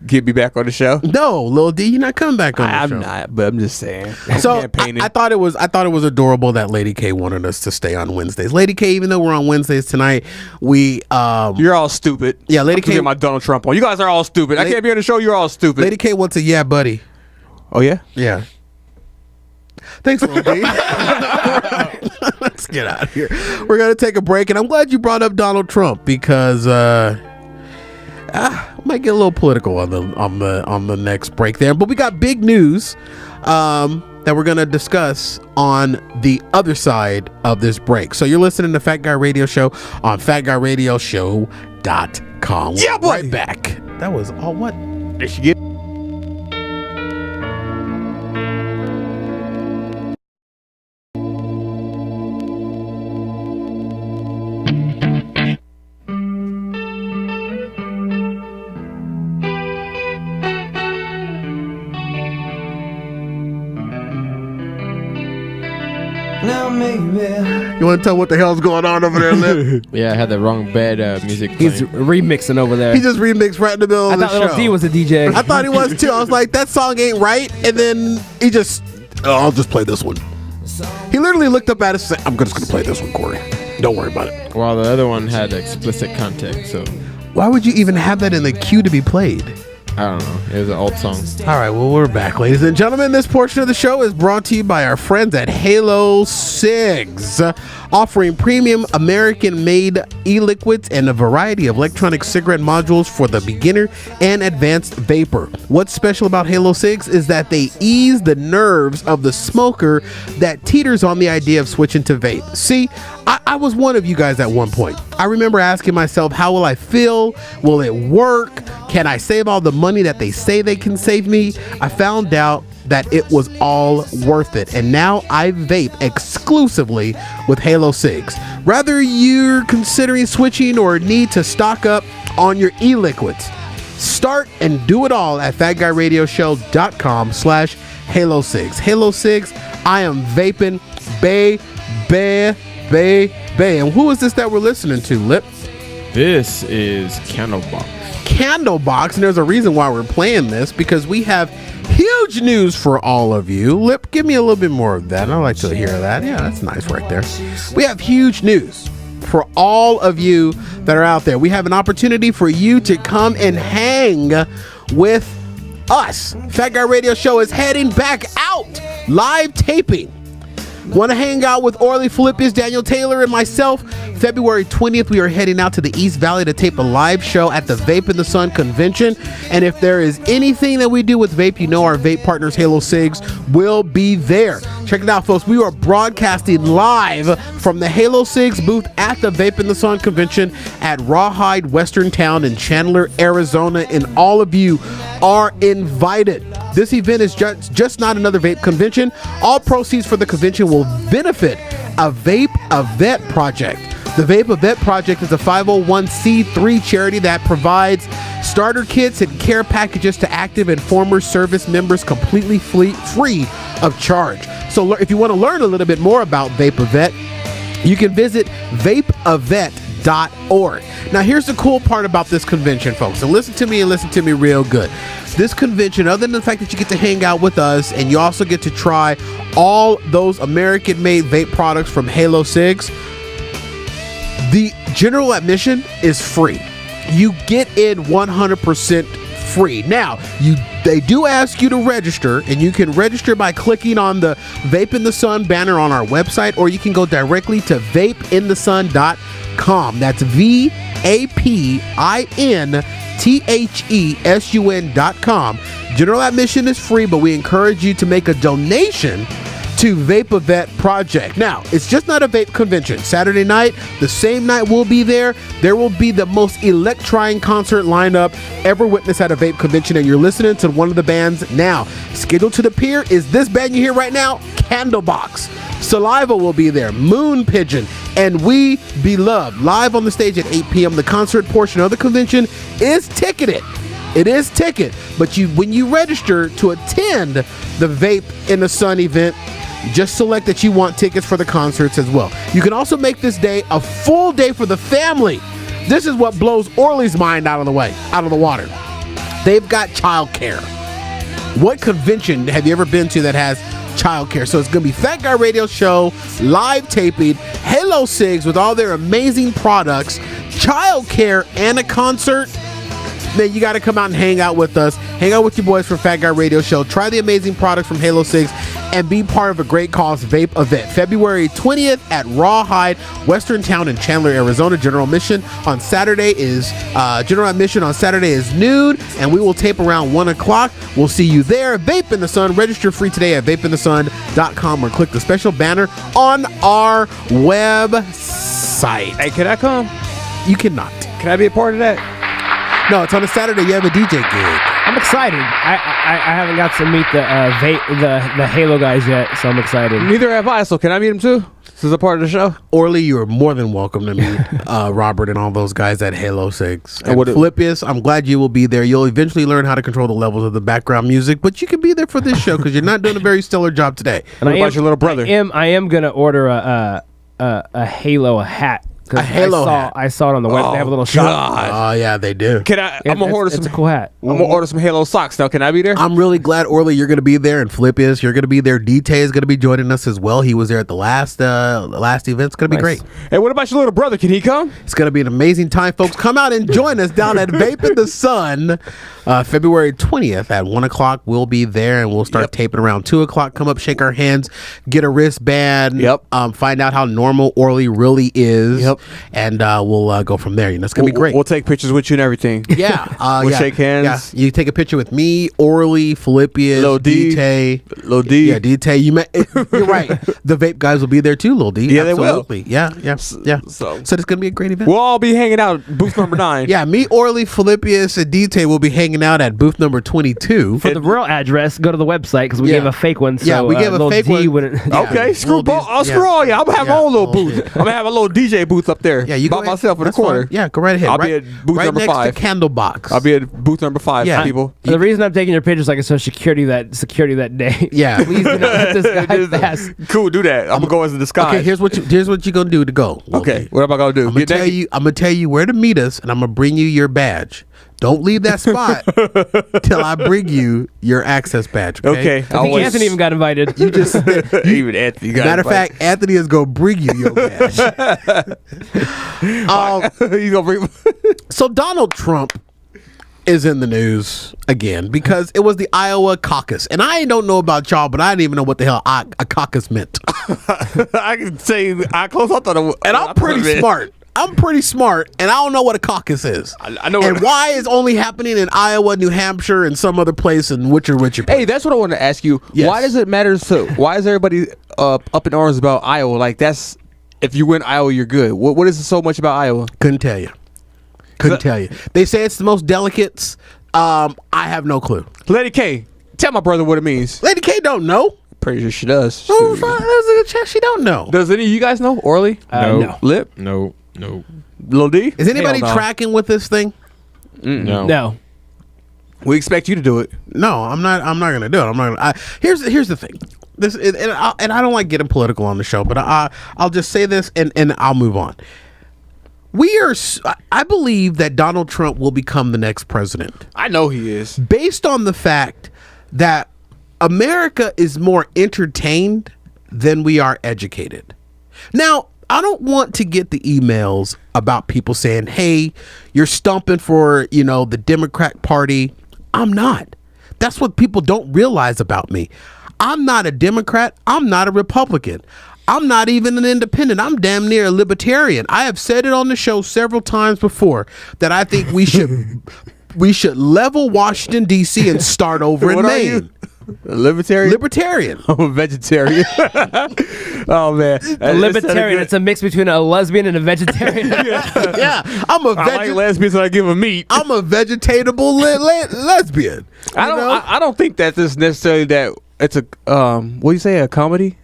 Get me back on the show? No, Lil D, you're not coming back on the show. I'm not, but I'm just saying. So I thought it was adorable that Lady K wanted us to stay on Wednesdays. Lady K, even though we're on Wednesdays tonight, you're all stupid. Yeah, Lady K. Get my Donald Trump on. You guys are all stupid. I can't be on the show. You're all stupid. Lady K wants a yeah, buddy. Oh yeah, yeah. Thanks, Lil D. Let's get out of here. We're gonna take a break, and I'm glad you brought up Donald Trump because might get a little political on the next break there. But we got big news that we're gonna discuss on the other side of this break. So you're listening to Fat Guy Radio Show on fatguyradioshow.com. Yeah, boy. Right back. That was all what? Did she get? You want to tell what the hell's going on over there, Lip? Yeah, I had the wrong bed music. He's remixing over there. He just remixed right in the middle of the show. I thought Lil D was a DJ. I thought he was too. I was like, that song ain't right. And then he just, I'll just play this one. He literally looked up at us and said, I'm just going to play this one, Cory. Don't worry about it. Well, the other one had explicit content, so. Why would you even have that in the queue to be played? I don't know. It was an old song. All right, well, we're back, ladies and gentlemen. This portion of the show is brought to you by our friends at Halo Cigs, offering premium American-made e-liquids and a variety of electronic cigarette modules for the beginner and advanced vapor. What's special about Halo Cigs is that they ease the nerves of the smoker that teeters on the idea of switching to vape. See, I was one of you guys at one point. I remember asking myself, how will I feel? Will it work? Can I save all the money that they say they can save me? I found out that it was all worth it. And now I vape exclusively with Halo Cigs. Whether you're considering switching or need to stock up on your e-liquids, start and do it all at fatguyradioshow.com/Halo Cigs. Halo Cigs, I am vaping, bay. And who is this that we're listening to, Lip? This is Candlebox. Candlebox, and there's a reason why we're playing this, because we have huge news for all of you. Lip, give me a little bit more of that. I'd like to hear that. Yeah, that's nice right there. We have huge news for all of you that are out there. We have an opportunity for you to come and hang with us. Fat Guy Radio Show is heading back out, live taping Want to hang out with Orly Philippius, Daniel Taylor, and myself? February 20th, we are heading out to the East Valley to tape a live show at the Vape in the Sun convention. And if there is anything that we do with vape, you know our vape partners, Halo Cigs, will be there. Check it out, folks. We are broadcasting live from the Halo Cigs booth at the Vape in the Sun convention at Rawhide Western Town in Chandler, Arizona. And all of you are invited. This event is just not another vape convention. All proceeds for the convention will benefit a Vape a Vet project. The Vape a Vet project is a 501c3 charity that provides starter kits and care packages to active and former service members completely free of charge. So if you want to learn a little bit more about Vape a Vet, you can visit vapeavet.org. Now, here's the cool part about this convention, folks. And listen to me real good. This convention, other than the fact that you get to hang out with us and you also get to try all those American-made vape products from Halo Cigs, the general admission is free. You get in 100% free. Now, they do ask you to register, and you can register by clicking on the Vape in the Sun banner on our website, or you can go directly to vapeinthesun.com. That's VAPINTHESUN.com. General admission is free, but we encourage you to make a donation to Vape a Vet project. Now, it's just not a vape convention. Saturday night, the same night we'll be there, there will be the most electrifying concert lineup ever witnessed at a vape convention, and you're listening to one of the bands now. Scheduled to appear is this band you hear right now, Candlebox. Saliva will be there, Moon Pigeon, and We Be Loved. Live on the stage at 8 p.m. The concert portion of the convention is ticketed. It is ticket, but when you register to attend the Vape in the Sun event, just select that you want tickets for the concerts as well. You can also make this day a full day for the family. This is what blows Orly's mind out of the water. They've got childcare. What convention have you ever been to that has childcare? So it's going to be Fat Guy Radio Show, live taping, Halo Cigs with all their amazing products, childcare, and a concert. Man, you got to come out and hang out with us. Hang out with your boys from Fat Guy Radio Show. Try the amazing products from Halo Cigs and be part of a great cause Vape event. February 20th at Rawhide, Western Town in Chandler, Arizona. General admission on Saturday is noon, and we will tape around 1 o'clock. We'll see you there. Vape in the Sun. Register free today at vapeinthesun.com or click the special banner on our website. Hey, can I come? You cannot. Can I be a part of that? No, it's on a Saturday. You have a DJ gig. I'm excited. I haven't got to meet the Halo guys yet, so I'm excited. Neither have I, so can I meet them too? This is a part of the show. Orly, you are more than welcome to meet Robert and all those guys at Halo Cigs. And Philippius, I'm glad you will be there. You'll eventually learn how to control the levels of the background music, but you can be there for this show because you're not doing a very stellar job today. And what about your little brother? I am gonna order a Halo hat. A Halo hat. I saw it on the web. They have a little shop. Oh, yeah, they do. Can I? I'm gonna order some. It's a cool hat. I'm gonna order some Halo socks now. Can I be there? I'm really glad, Orly, you're gonna be there, and Philippius, you're gonna be there. DT is gonna be joining us as well. He was there at the last event. It's gonna be great. Hey, what about your little brother? Can he come? It's gonna be an amazing time, folks. Come out and join us down at Vape in the Sun, February 20th at 1 o'clock. We'll be there, and we'll start taping around 2 o'clock. Come up, shake our hands, get a wristband. Find out how normal Orly really is. And we'll go from there. It's gonna be great. We'll take pictures with you and everything. Yeah, we'll shake hands. Yeah, you take a picture with me, Orly, Philippius, Lil D. Lil D. Yeah, DT. You're right. The vape guys will be there too, Lil D. Yeah, absolutely. They will. Yeah. So it's gonna be a great event. We'll all be hanging out at booth number 9. Yeah, me, Orly, Philippius, and DT will be hanging out at booth number 22. For the real address, go to the website because we gave a fake one. So, we gave a fake one. Okay, screw all y'all. I'm gonna have my own little booth. I'm gonna have a little DJ booth up there. Yeah, you by myself in the corner. Fine. Yeah, go right ahead. I'll be at booth number 5. Next to Candlebox. I'll be at booth number 5, people. The reason I'm taking your pictures like I saw security that day. Yeah. Please do not let this guy pass. Cool, do that. I'm gonna go as a disguise. Okay, here's what you gonna do to go. Okay, what am I gonna do? I'm gonna tell you where to meet us, and I'm gonna bring you your badge. Don't leave that spot till I bring you your access badge. Okay. I think Anthony even got invited. You just even Anthony got matter of fact, Anthony is gonna bring you your badge. He's gonna bring. So Donald Trump is in the news again because it was the Iowa caucus. And I don't know about y'all, but I didn't even know what the hell a caucus meant. I can say I close. I thought it was, and I'm pretty smart. I'm pretty smart, and I don't know what a caucus is. I know. And why it's only happening in Iowa, New Hampshire, and some other place in whicher place. Hey, that's what I want to ask you. Yes. Why does it matter? So why is everybody up in arms about Iowa? Like that's if you win Iowa, you're good. What is it so much about Iowa? Couldn't tell you. They say it's the most delegates. I have no clue. Lady K, tell my brother what it means. Lady K don't know. Pretty sure she does. Oh, there's a good chance she don't know. Does any of you guys know? Orly? No. Lip? No. Lil D? Is anybody Hell no. tracking with this thing? No. We expect you to do it. No, I'm not gonna do it. I'm not gonna. Here's the thing. And I don't like getting political on the show, but I'll just say this and I'll move on. I believe that Donald Trump will become the next president. I know he is. Based on the fact that America is more entertained than we are educated. Now, I don't want to get the emails about people saying, hey, you're stumping for, the Democrat Party. I'm not. That's what people don't realize about me. I'm not a Democrat. I'm not a Republican. I'm not even an independent. I'm damn near a libertarian. I have said it on the show several times before that I think we should level Washington, D.C. and start over in Maine. A libertarian? Libertarian. I'm a vegetarian. Oh, man. A libertarian. It's a mix between a lesbian and a vegetarian. Yeah. I'm a I like lesbians, so I give them meat. I'm a vegetatable lesbian. I don't think that this necessarily that it's a what do you say, a comedy?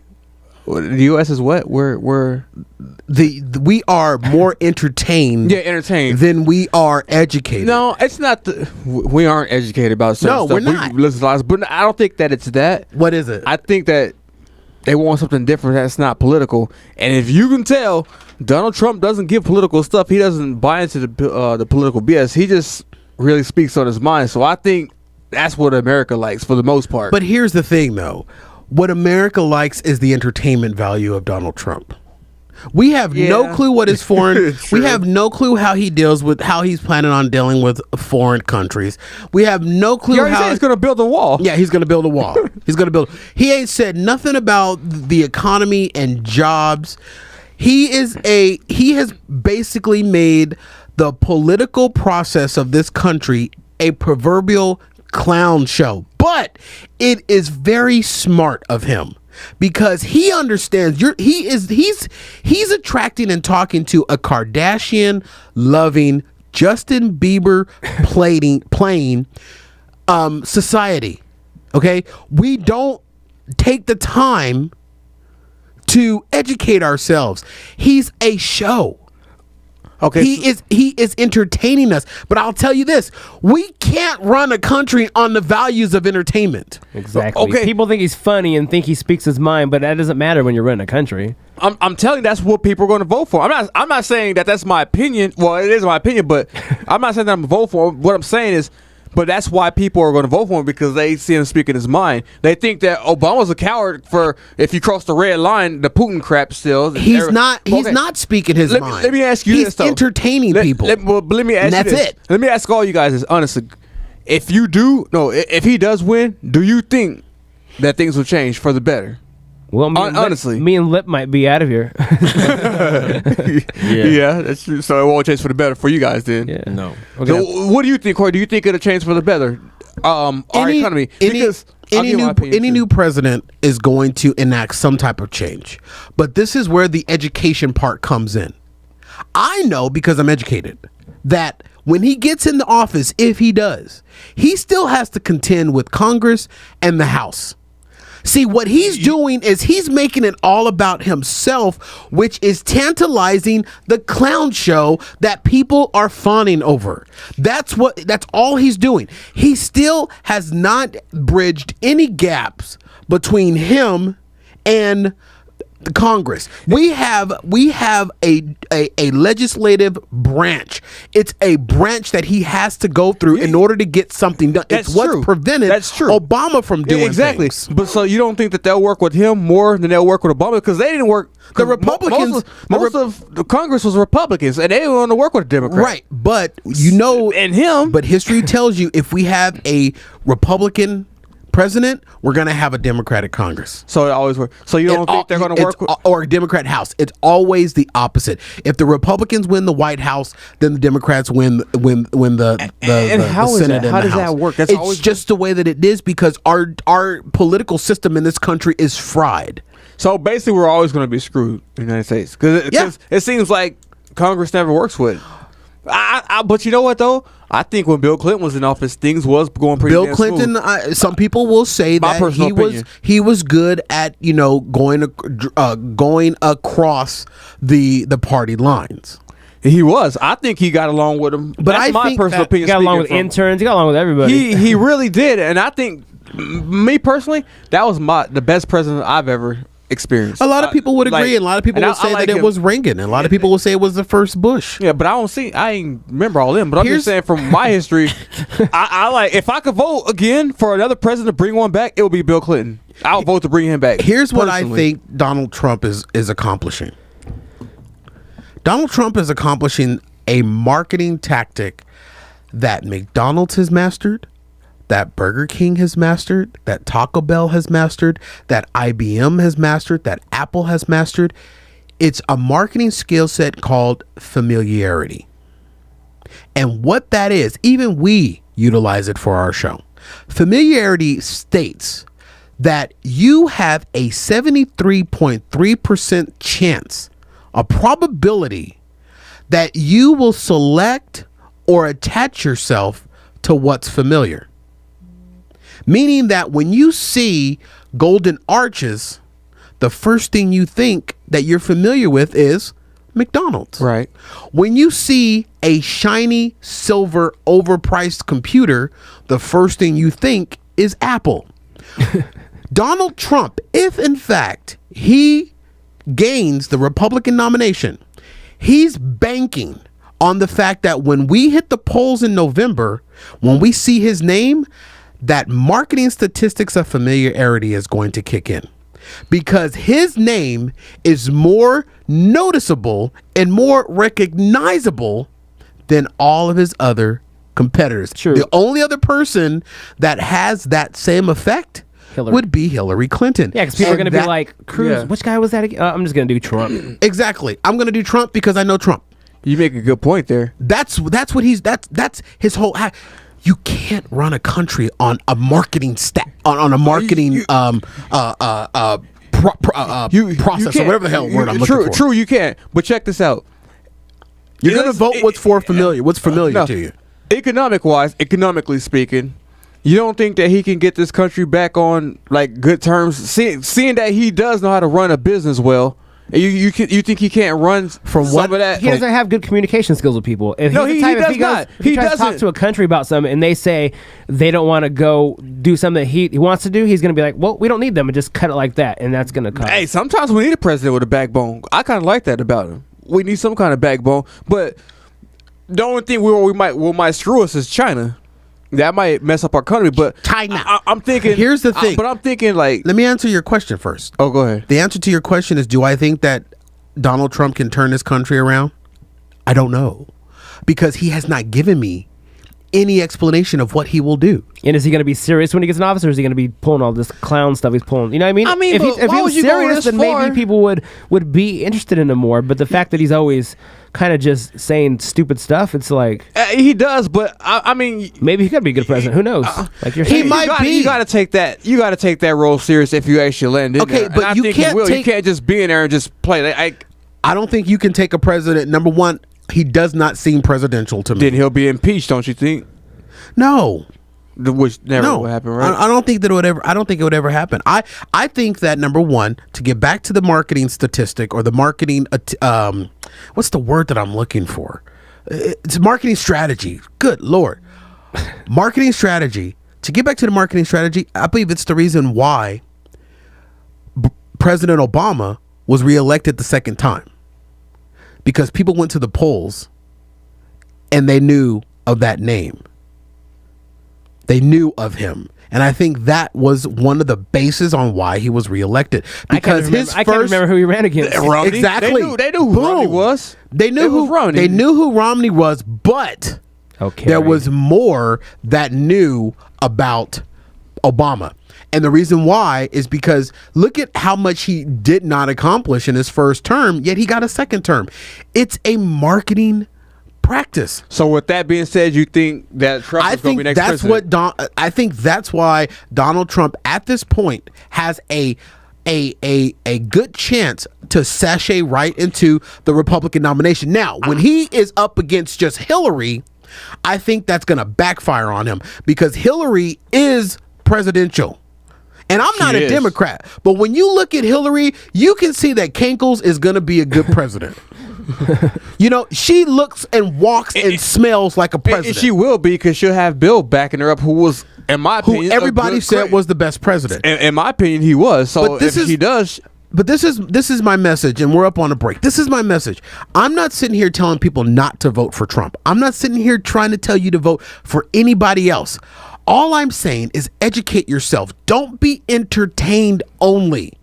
The U.S. is what? We are more entertained. Yeah, entertained than we are educated. No, it's not. We aren't educated about certain stuff. We're not. We listen to lots, but I don't think that it's that. What is it? I think that they want something different that's not political. And if you can tell, Donald Trump doesn't give political stuff. He doesn't buy into the political BS. He just really speaks on his mind. So I think that's what America likes for the most part. But here's the thing, though. What America likes is the entertainment value of Donald Trump. We have no clue what is foreign. We have no clue how he's planning on dealing with foreign countries. We have no clue how he's going to build a wall. Yeah, he's going to build a wall. He ain't said nothing about the economy and jobs. He has basically made the political process of this country a proverbial clown show. But it is very smart of him because he understands he's attracting and talking to a Kardashian loving, Justin Bieber playing society. Okay? We don't take the time to educate ourselves. He's a show. Okay, he is entertaining us, but I'll tell you this: we can't run a country on the values of entertainment. Exactly. Okay, people think he's funny and think he speaks his mind, but that doesn't matter when you're running a country. I'm telling you, that's what people are going to vote for. I'm not saying that that's my opinion. Well, it is my opinion, but I'm not saying that I'm going to vote for him. What I'm saying is, but that's why people are going to vote for him because they see him speaking his mind. They think that Obama's a coward for if you cross the red line, the Putin crap still. He's not speaking his mind. Let me ask you this, though. He's entertaining people. Let me ask and you that's this. it. Let me ask all you guys this, honestly. If he does win, do you think that things will change for the better? Well, honestly, me and Lip might be out of here. Yeah, that's true. So it won't change for the better for you guys then. Yeah. No. Okay. So what do you think, Cory? Do you think it'll change for the better? Our economy. Because any new president is going to enact some type of change, but this is where the education part comes in. I know because I'm educated that when he gets in the office, if he does, he still has to contend with Congress and the House. See, what he's doing is he's making it all about himself, which is tantalizing the clown show that people are fawning over. That's all he's doing. He still has not bridged any gaps between him and The Congress. We have a legislative branch. It's a branch that he has to go through in order to get something done. It's what's prevented Obama from doing things. But so you don't think that they'll work with him more than they'll work with Obama, because they didn't work. The Republicans, most of the Congress was Republicans, and they didn't want to work with a Democrat. Right, but and him. But history tells you if we have a Republican president, we're going to have a Democratic Congress. So it always works. So you don't think they're going to work with, or a Democrat House? It's always the opposite. If the Republicans win the White House, then the Democrats win the Senate. How does that work? It's always just the way that it is, because our political system in this country is fried. So basically, we're always going to be screwed in the United States, because it seems like Congress never works with it. But you know what though? I think when Bill Clinton was in office, things was going pretty. Bill Clinton. Some people will say that he was good at going across the party lines. He was. I think he got along with him. But that's my personal opinion. He got along with interns. He got along with everybody. He really did, and I think, me personally, that was the best president I've ever experienced. A lot of people would agree, and a lot of people would say that it was Reagan, and a lot of people would say it was the first Bush. Yeah, but I ain't remember all them. But I'm just saying, from my history, I like, if I could vote again for another president to bring one back, it would be Bill Clinton. I'll vote to bring him back. Here's what I think Donald Trump is accomplishing. Donald Trump is accomplishing a marketing tactic that McDonald's has mastered, that Burger King has mastered, that Taco Bell has mastered, that IBM has mastered, that Apple has mastered. It's a marketing skill set called familiarity. And what that is, even we utilize it for our show. Familiarity states that you have a 73.3% chance, a probability, that you will select or attach yourself to what's familiar. Meaning that when you see golden arches, the first thing you think that you're familiar with is McDonald's. Right. When you see a shiny silver overpriced computer, the first thing you think is Apple. Donald Trump, if in fact he gains the Republican nomination, he's banking on the fact that when we hit the polls in November, when we see his name, that marketing statistics of familiarity is going to kick in, because his name is more noticeable and more recognizable than all of his other competitors. True. The only other person that has that same effect would be Hillary Clinton. Yeah, because people are going to be like, Cruz, which guy was that again? I'm just going to do Trump. Exactly. I'm going to do Trump because I know Trump. You make a good point there. That's his whole. You can't run a country on a marketing on a marketing process or whatever the hell word I'm looking for. True, you can't. But check this out. You're gonna vote what's familiar to you. Economically speaking, you don't think that he can get this country back on like good terms? Seeing that he does know how to run a business well. You think he can't run from some of that? He doesn't have good communication skills with people. If no, he does not. If he tries to talk to a country about something and they say they don't want to go do something that he wants to do, he's going to be like, well, we don't need them, and just cut it like that, and that's going to cause. Hey, sometimes we need a president with a backbone. I kind of like that about him. We need some kind of backbone, but the only thing what might screw us is China. That might mess up our country, but China. I'm thinking. Here's the thing. But I'm thinking like. Let me answer your question first. Oh, go ahead. The answer to your question is: do I think that Donald Trump can turn this country around? I don't know, because he has not given me any explanation of what he will do. And is he going to be serious when he gets in office, or is he going to be pulling all this clown stuff he's pulling? You know what I mean? If he was serious, then maybe people would be interested in him more. But the fact that he's always kind of just saying stupid stuff, it's like he does. But I mean, maybe he could be a good president. Who knows? Like you're saying, he might be. You got to take that. You got to take that role serious if you actually land in there. Okay, but you can't. You can't just be in there and just play. I don't think you can take a president. Number one, he does not seem presidential to me. Then he'll be impeached, don't you think? No. Which never will happen, right? I don't think that it would ever. I don't think it would ever happen. I think that number one, to get back to the marketing statistic or the marketing, what's the word that I'm looking for? It's marketing strategy. Good Lord, marketing strategy. To get back to the marketing strategy, I believe it's the reason why President Obama was reelected the second time because people went to the polls and they knew of that name. They knew of him. And I think that was one of the bases on why he was reelected. Because I can't remember who he ran against. Romney? Exactly. They knew who Romney was. They knew who Romney was, but there was more that knew about Obama. And the reason why is because look at how much he did not accomplish in his first term, yet he got a second term. It's a marketing practice. So with that being said, you think that Trump is going to be next president? I think that's why Donald Trump at this point has a good chance to sashay right into the Republican nomination. Now, when he is up against just Hillary, I think that's going to backfire on him because Hillary is presidential. And I'm not a Democrat, but when you look at Hillary, you can see that Kankles is going to be a good president. You know, she looks and walks and smells like a president. And she will be because she'll have Bill backing her up, who was, in my opinion, who everybody said was the best president. In my opinion, he was. So if he does. But this is my message, and we're up on a break. This is my message. I'm not sitting here telling people not to vote for Trump. I'm not sitting here trying to tell you to vote for anybody else. All I'm saying is educate yourself. Don't be entertained only.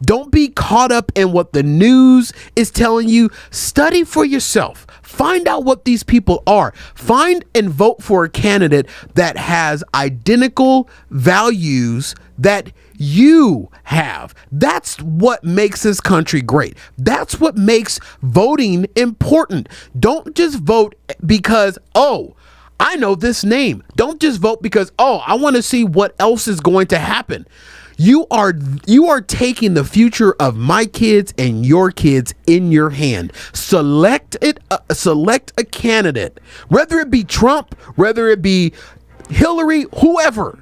Don't be caught up in what the news is telling you. Study for yourself. Find out what these people are. Find and vote for a candidate that has identical values that you have. That's what makes this country great. That's what makes voting important. Don't just vote because, I know this name. Don't just vote because, I want to see what else is going to happen. You are taking the future of my kids and your kids in your hand. Select a candidate, whether it be Trump, whether it be Hillary, whoever.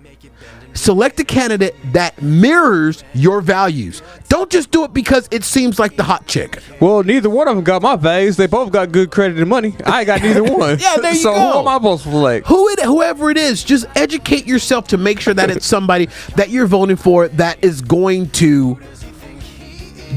Select a candidate that mirrors your values. Don't just do it because it seems like the hot chick. Well, neither one of them got my values. They both got good credit and money. I ain't got neither one. Yeah, there you go. So who am I supposed to select? Whoever it is, just educate yourself to make sure that it's somebody that you're voting for that is going to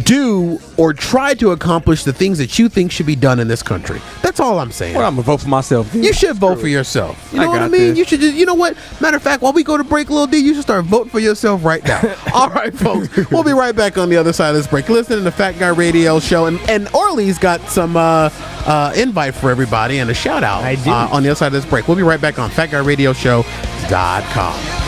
do or try to accomplish the things that you think should be done in this country. That's all I'm saying. Well, I'm gonna vote for myself. You should vote for yourself. You know what I mean? You should just, you know what? Matter of fact, while we go to break, Lil D, you should start voting for yourself right now. All right, folks. We'll be right back on the other side of this break. Listening to the Fat Guy Radio Show, and Orly's got some invite for everybody and a shout out on the other side of this break. We'll be right back on fatguyradioshow.com.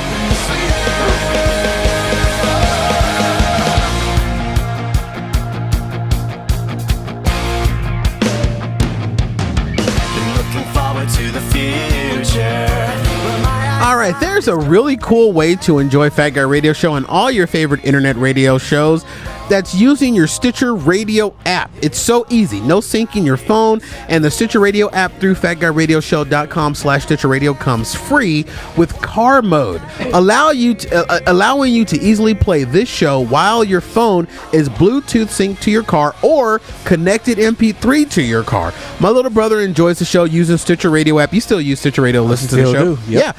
All right, there's a really cool way to enjoy Fat Guy Radio Show and all your favorite internet radio shows. That's using your Stitcher Radio app. It's so easy. No syncing your phone, and the Stitcher Radio app through fatguyradioshow.com/Stitcher Radio comes free with car mode, allowing you to easily play this show while your phone is Bluetooth synced to your car or connected MP3 to your car. My little brother enjoys the show using Stitcher Radio app. You still use Stitcher Radio to listen to the show? Yep. Yeah.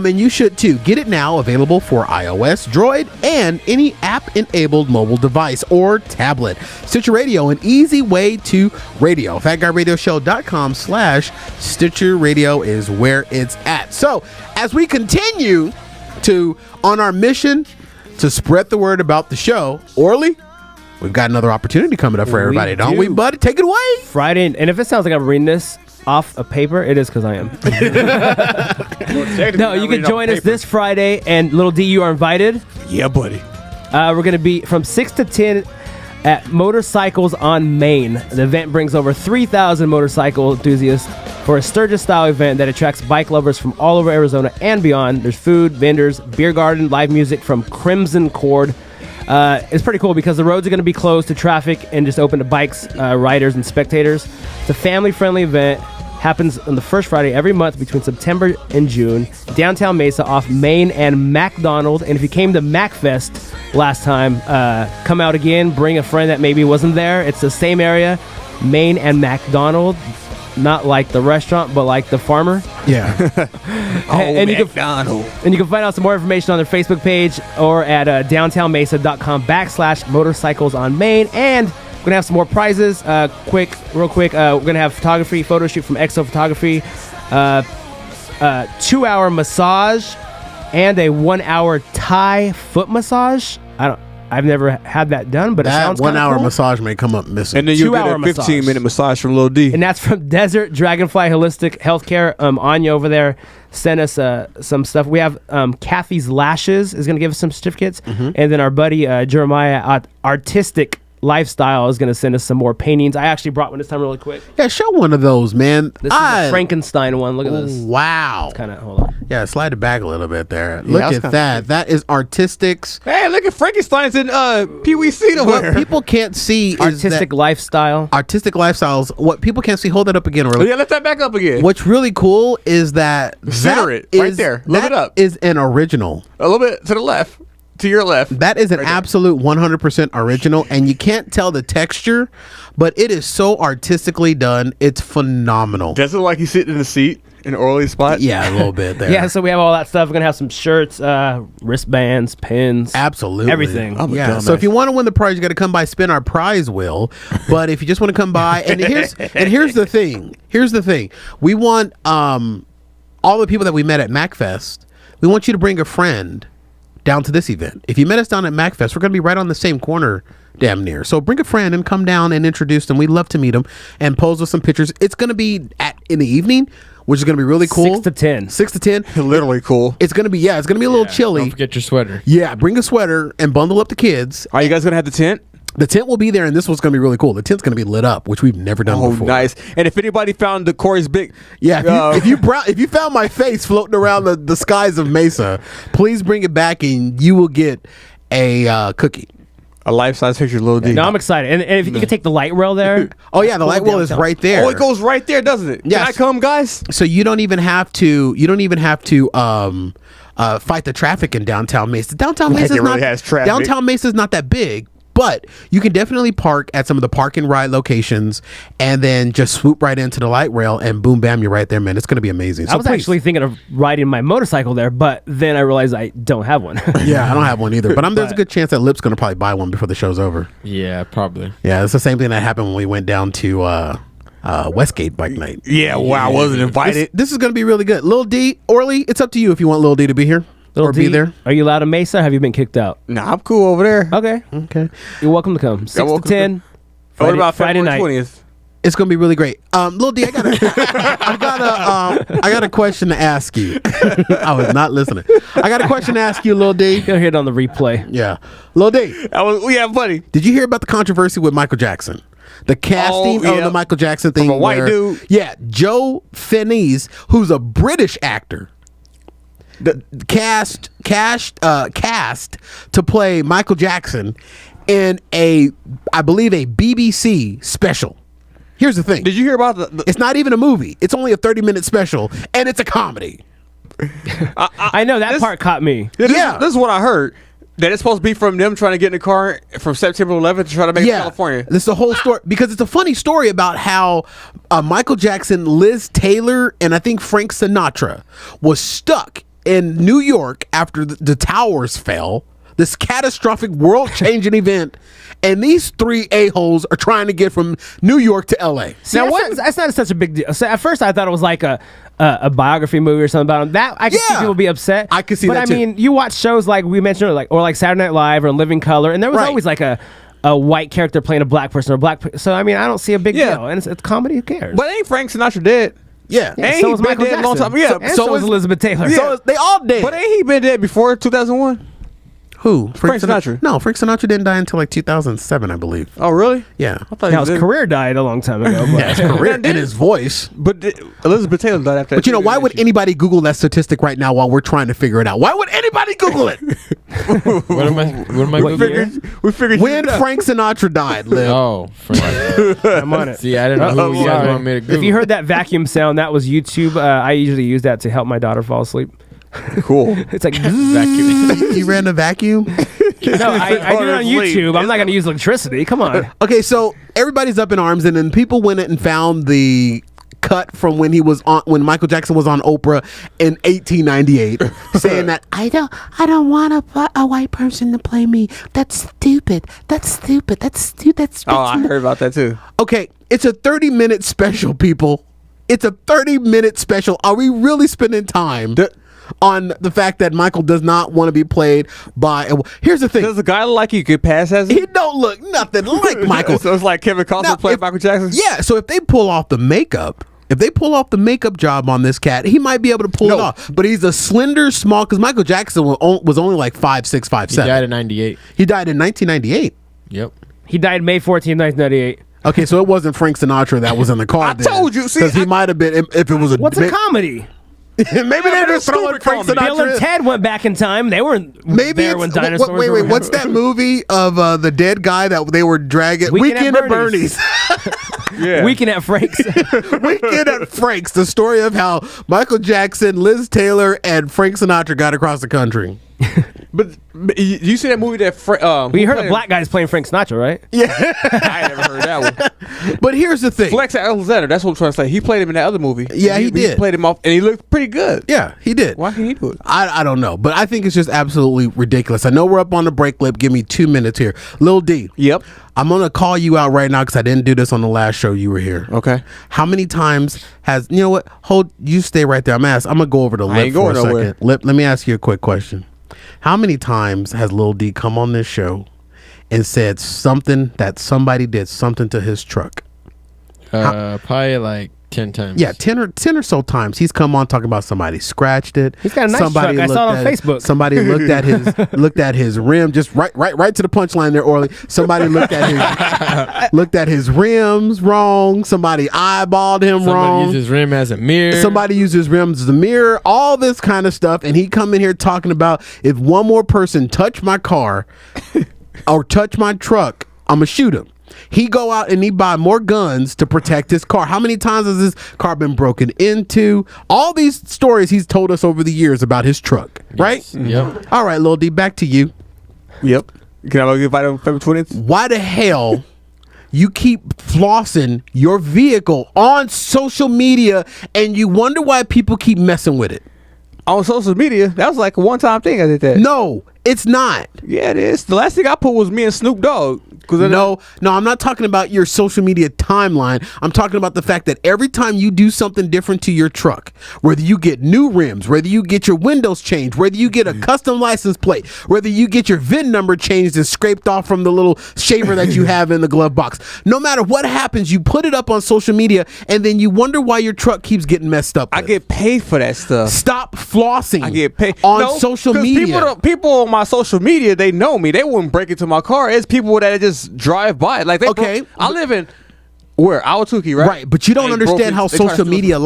And you should too. Get it now, available for iOS, Droid, and any app-enabled mobile device or tablet. Stitcher Radio, an easy way to radio. fatguyradioshow.com/Stitcher Radio is where it's at. So as we continue on our mission to spread the word about the show, Orly, we've got another opportunity coming up for everybody, don't we, buddy? Take it away. Friday, and if it sounds like I'm reading this off a paper, it is because I am. No, you can join us this Friday, and Little D, you are invited. Yeah, buddy. We're going to be from 6 to 10 at Motorcycles on Main. The event brings over 3,000 motorcycle enthusiasts for a Sturgis-style event that attracts bike lovers from all over Arizona and beyond. There's food, vendors, beer garden, live music from Crimson Cord. It's pretty cool because the roads are going to be closed to traffic and just open to bikes, riders, and spectators. It's a family-friendly event. Happens on the first Friday every month between September and June. Downtown Mesa off Main and McDonald. And if you came to MacFest last time, come out again. Bring a friend that maybe wasn't there. It's the same area, Main and McDonald. not like the restaurant, but like the farmer. Yeah. and you can find out some more information on their Facebook page or at downtownmesa.com/motorcycles on Main. And we're gonna have some more prizes. Real quick. We're gonna have photography, photo shoot from Exo Photography, 2-hour massage, and a 1-hour Thai foot massage. I've never had that done, but it sounds 1 hour cool. massage may come up missing. And then you get a 2-hour 15-minute massage from Lil D. And that's from Desert Dragonfly Holistic Healthcare. Anya over there sent us some stuff. We have Kathy's Lashes is going to give us some certificates. Mm-hmm. And then our buddy Jeremiah Artistic Lifestyle is going to send us some more paintings. I actually brought one this time really quick. Yeah, show one of those, man. This is a Frankenstein one. Look at this. Wow. Kind of, hold on. Yeah, slide it back a little bit there. Look at that. That is Artistics. Hey, look at Frankenstein's in Pee Wee Seat over there. What people can't see is Artistic Lifestyle. Artistic Lifestyles. What people can't see, hold that up again. Really. Yeah, lift that back up again. What's really cool is that Center it right there. Look it up. Is an original. A little bit to the left. To your left. That is an absolute 100% original, and you can't tell the texture, but it is so artistically done. It's phenomenal. Does it look like he's sitting in the seat in an oily spot? Yeah, a little bit there. Yeah, so we have all that stuff. We're going to have some shirts, wristbands, pins. Absolutely. Everything. Yeah, so if you want to win the prize, you got to come by, spin our prize wheel. But if you just want to come by, and here's the thing. Here's the thing. We want all the people that we met at MacFest, we want you to bring a friend down to this event. If you met us down at MacFest, we're going to be right on the same corner damn near. So bring a friend and come down and introduce them. We'd love to meet them and pose with some pictures. It's going to be in the evening, which is going to be really cool. 6 to 10. 6 to 10. Literally cool. It's going to be, it's going to be a little chilly. Don't forget your sweater. Yeah, bring a sweater and bundle up the kids. Are you guys going to have the tent? The tent will be there, and this one's going to be really cool. The tent's going to be lit up, which we've never done before. Oh, nice. And if anybody found the Cory's big... Yeah, if you found my face floating around the skies of Mesa, please bring it back, and you will get a cookie. A life-size picture of Lil D. No, I'm excited. And if you can take the light rail there. Oh, yeah, the light rail is right there. Oh, it goes right there, doesn't it? Yes. Can I come, guys? So you don't even have to fight the traffic in downtown Mesa. Downtown Mesa is not that big, but you can definitely park at some of the park and ride locations and then just swoop right into the light rail and boom, bam, you're right there, man. It's going to be amazing. So I was actually thinking of riding my motorcycle there, but then I realized I don't have one. Yeah, I don't have one either, but there's a good chance that Lip's going to probably buy one before the show's over. Yeah, probably. Yeah, it's the same thing that happened when we went down to Westgate Bike Night. Yeah, wow, I wasn't invited. This is going to be really good. Lil D, Orly, it's up to you if you want Lil D to be here. Or be there. Are you allowed to Mesa? Or have you been kicked out? Nah, I'm cool over there. Okay. You're welcome to come. 6 to 10. What about Friday February night? 20th? It's gonna be really great. Lil D, I got a question to ask you. I was not listening. I got a question to ask you, Lil D. You'll hear it on the replay. Yeah, Lil D. Buddy. Did you hear about the controversy with Micheal Jackson? The casting of the Micheal Jackson thing. From a white dude. Yeah, Joe Fiennes, who's a British actor, cast to play Micheal Jackson in I believe a BBC special. Here's the thing. Did you hear about it's not even a movie. It's only a 30-minute special, and it's a comedy. I know that part caught me. This is what I heard. That it's supposed to be from them trying to get in the car from September 11th to try to make it to California. This is the whole story because it's a funny story about how Micheal Jackson, Liz Taylor, and I think Frank Sinatra was stuck in New York after the towers fell. This catastrophic world-changing event, and these three a-holes are trying to get from New York to L.A. See, that's not such a big deal. So at first, I thought it was like a biography movie or something about him. That I could see people be upset. I could see that too. But I mean, you watch shows like we mentioned, or like Saturday Night Live or Living Color, and there was always like a white character playing a black person or so I mean, I don't see a big deal, and it's comedy. Who cares? But ain't Frank Sinatra dead? Yeah, ain't so was he been Micheal dead a long Jackson. time? Yeah, so was Elizabeth Taylor. Yeah. So they all dead. But ain't he been dead before 2001? Who? Frank Sinatra. No, Frank Sinatra didn't die until like 2007, I believe. Oh, really? Yeah. I thought Now his career died a long time ago. But his career and his voice. But Elizabeth Taylor died after that. But you know, why would anybody Google that statistic right now while we're trying to figure it out? Why would anybody Google it? What am I Googling? We figured when Frank Sinatra died, Liv. Oh, Frank. I'm on it. See, I didn't know who you guys want me to Google. If you heard that vacuum sound, that was YouTube. I usually use that to help my daughter fall asleep. Cool. It's like vacuum. You ran a vacuum? No, I did it on YouTube. I'm not going to use electricity. Come on. Okay, so everybody's up in arms, and then people went and found the cut from when Michael Jackson was on Oprah in 1898, saying that I don't want a white person to play me. That's stupid. That's stupid. That's stupid. Oh, I heard about that too. Okay, it's a 30-minute special, people. It's a 30-minute special. Are we really spending time on the fact that Michael does not want to be played by? Here's the thing. Does a guy look like you could pass as he don't look nothing like Michael. So it's like Kevin Costner played Michael Jackson? Yeah, so if they pull off the makeup, job on this cat, he might be able to pull it off. But he's a slender, small, because Michael Jackson was only like 5'6", 5'7". He died in 98. He died in 1998. Yep. He died May 14, 1998. Okay, so it wasn't Frank Sinatra that was in the car. I told you. Because he might have been, if it was a... What's a comedy? Maybe they're just throwing Frank Sinatra. Bill and Ted went back in time. They weren't there when dinosaurs were. Wait, what's that movie of the dead guy that they were dragging? Weekend at Bernie's. Yeah. Weekend at Frank's. Weekend at Frank's. The story of how Michael Jackson, Liz Taylor, and Frank Sinatra got across the country. But you see that movie that we heard of black guys playing Frank Sinatra, right? Yeah. I ain't never heard that one. But here's the thing. Flex Alexander, that's what I'm trying to say. He played him in that other movie. Yeah, he did. He played him off, and he looked pretty good. Yeah, he did. Why can't he do it? I don't know, but I think it's just absolutely ridiculous. I know we're up on the break, Lip. Give me 2 minutes here. Lil D. Yep. I'm going to call you out right now because I didn't do this on the last show you were here. Okay. How many times you know what? You stay right there. I'm going to go over to Lip for a second. Lip, let me ask you a quick question. How many times has Lil D come on this show and said something that somebody did something to his truck? Probably like 10 times. Yeah, 10 or so times he's come on talking about somebody scratched it. He's got a nice truck. I saw it on Facebook. Somebody looked at his rim, just right to the punchline there, Orly. Somebody looked at his rims wrong. Somebody eyeballed him wrong. Somebody used his rim as a mirror. Somebody used his rims as a mirror. All this kind of stuff, and he come in here talking about if one more person touch my car or touch my truck, I'm gonna shoot him. He go out and he buy more guns to protect his car. How many times has his car been broken into? All these stories he's told us over the years about his truck, right? Yep. All right, Lil D, back to you. Yep. Can I give item February 20th? Why the hell you keep flossing your vehicle on social media and you wonder why people keep messing with it? On social media? That was like a one-time thing I did that. No, it's not. Yeah, it is. The last thing I put was me and Snoop Dogg. No, I'm not talking about your social media timeline. I'm talking about the fact that every time you do something different to your truck, whether you get new rims, whether you get your windows changed, whether you get a custom license plate, whether you get your VIN number changed and scraped off from the little shaver that you have in the glove box, no matter what happens, you put it up on social media and then you wonder why your truck keeps getting messed up. I get paid for that stuff. Stop flossing. I get paid on social media. People on my social media, they know me. They wouldn't break into my car. It's people that just drive by. Like I live in Awatuki, right? Right, but you don't understand how social media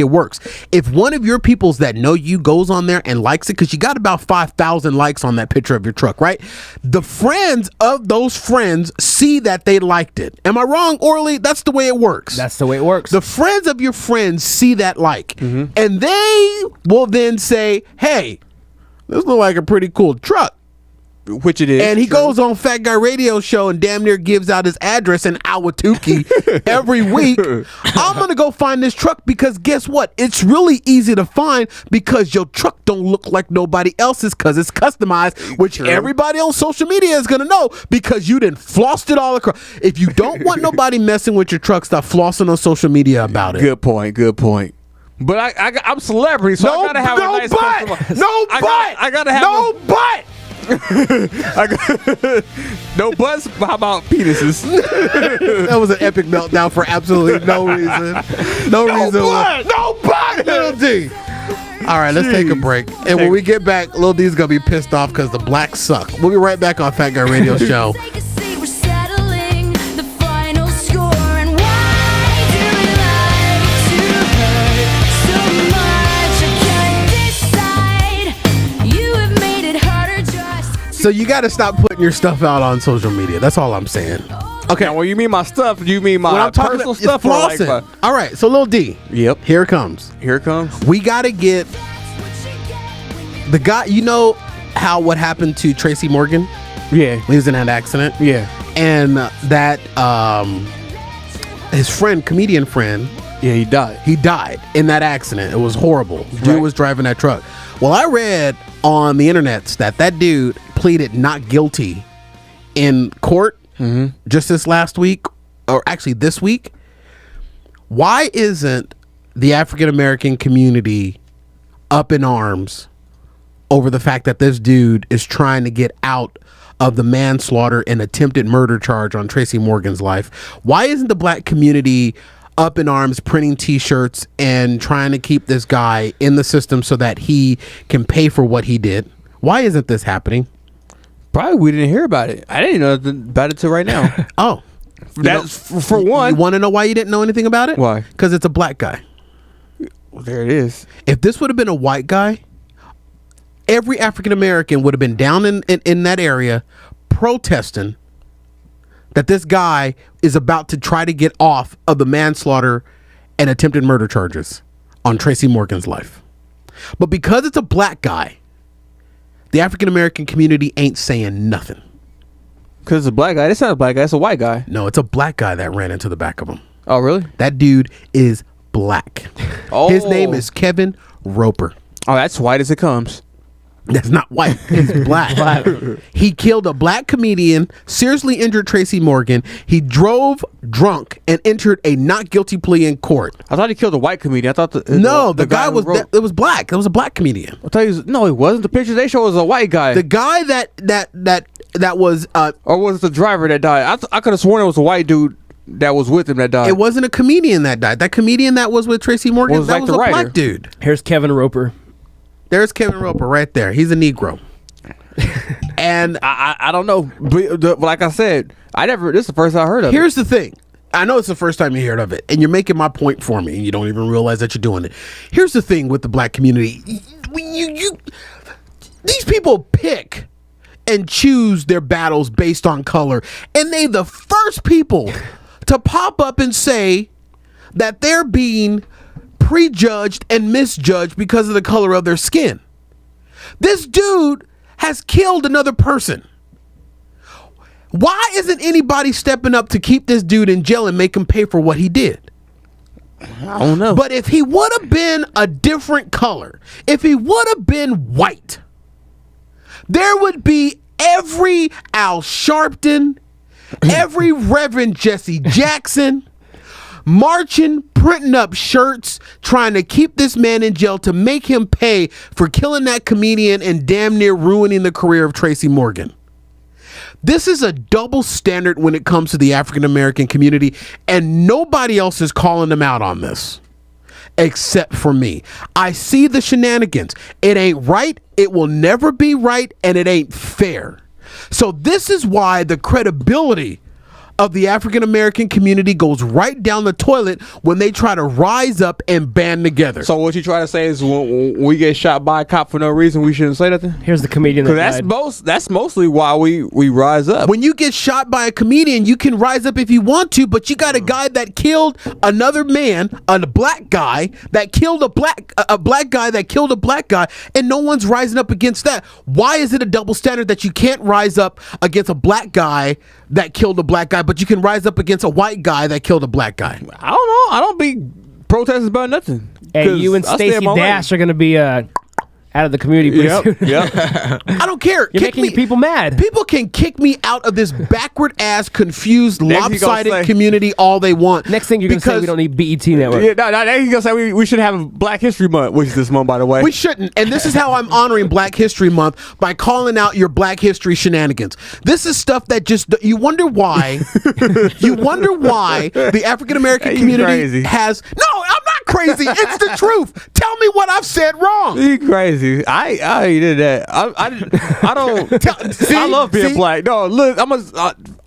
works. If one of your peoples that know you goes on there and likes it, because you got about 5,000 likes on that picture of your truck, right? The friends of those friends see that they liked it. Am I wrong, Orly? That's the way it works. That's the way it works. The friends of your friends see that like, and they will then say, hey, this looks like a pretty cool truck. Which it is. And he goes on Fat Guy Radio Show and damn near gives out his address in Awatuki every week. I'm going to go find this truck because guess what? It's really easy to find because your truck don't look like nobody else's because it's customized, which everybody on social media is going to know because you done flossed it all across. If you don't want nobody messing with your truck, stop flossing on social media about it. Good point. But I'm celebrity, so I gotta have a nice customer. I gotta have no butts. How about penises? That was an epic meltdown for absolutely no reason. No reason. No butt. Lil D. All right, let's take a break. And when we get back, Lil D's gonna be pissed off because the blacks suck. We'll be right back on Fat Guy Radio Show. So you got to stop putting your stuff out on social media. That's all I'm saying. Okay. Now, when you mean my stuff, do you mean my personal stuff? Or like all right. So Lil D. Yep. Here it comes. We got to get the guy. You know how what happened to Tracy Morgan? Yeah. He was in that accident. Yeah. And that his friend, comedian friend, Yeah, he died. He died in that accident. It was horrible. Dude was driving that truck. Well, I read on the internet that dude pleaded not guilty in court just this last week, or actually this week. Why isn't the African American community up in arms over the fact that this dude is trying to get out of the manslaughter and attempted murder charge on Tracy Morgan's life? Why isn't the black community up in arms, printing t-shirts and trying to keep this guy in the system so that he can pay for what he did? Why isn't this happening? Probably we didn't hear about it. I didn't know about it till right now. Oh, that's for one. You want to know why you didn't know anything about it? Why? Because it's a black guy. Well, there it is. If this would have been a white guy, every African American would have been down in that area protesting that this guy is about to try to get off of the manslaughter and attempted murder charges on Tracy Morgan's life. But because it's a black guy, the African American community ain't saying nothing. Because it's a black guy. It's not a black guy. It's a white guy. No, it's a black guy that ran into the back of him. Oh, really? That dude is black. Oh. His name is Kevin Roper. Oh, that's white as it comes. That's not white. He's black. He killed a black comedian, seriously injured Tracy Morgan. He drove drunk and entered a not guilty plea in court. I thought he killed a white comedian. I thought the guy was it was black. It was a black comedian. I thought he was, no, he wasn't. The picture they showed was a white guy. The guy that was or was it the driver that died? I could have sworn it was a white dude that was with him that died. It wasn't a comedian that died. That comedian that was with Tracy Morgan, was that like was the a writer. black dude. Here's Kevin Roper. There's Kevin Roper right there. He's a Negro. And I don't know. But like I said, this is the first I heard of it. Here's the thing. I know it's the first time you heard of it, and you're making my point for me, and you don't even realize that you're doing it. Here's the thing with the black community. These people pick and choose their battles based on color, and they the first people to pop up and say that they're being prejudged and misjudged because of the color of their skin. This dude has killed another person. Why isn't anybody stepping up to keep this dude in jail and make him pay for what he did? I don't know. But if he would have been a different color, if he would have been white, there would be every Al Sharpton, every Reverend Jesse Jackson marching, printing up shirts, trying to keep this man in jail to make him pay for killing that comedian and damn near ruining the career of Tracy Morgan. This is a double standard when it comes to the African American community, and nobody else is calling them out on this except for me. I see the shenanigans. It ain't right. It will never be right, and it ain't fair. So this is why the credibility of the African American community goes right down the toilet when they try to rise up and band together. So what you try to say is when we get shot by a cop for no reason, we shouldn't say nothing? Here's the comedian that died. That's mostly why we rise up. When you get shot by a comedian, you can rise up if you want to, but you got a guy that killed another man, a black guy that killed a black guy that killed a black guy, and no one's rising up against that. Why is it a double standard that you can't rise up against a black guy that killed a black guy, but you can rise up against a white guy that killed a black guy? I don't know. I don't be protesting about nothing. Hey, you and Stacey Dash are going to be out of the community pretty soon. Yep. I don't care. You're making people mad. People can kick me out of this backward ass, confused, lopsided community all they want. Next thing you're going to say we don't need BET Network. Yeah, no, he's going to say we should have Black History Month, which is this month, by the way. We shouldn't. And this is how I'm honoring Black History Month, by calling out your Black History shenanigans. This is stuff that just, you wonder why, the African American community has, no, I'm not crazy. It's the truth. Tell me what I've said wrong. You crazy. I did that. I don't. See, I love being black. No, look,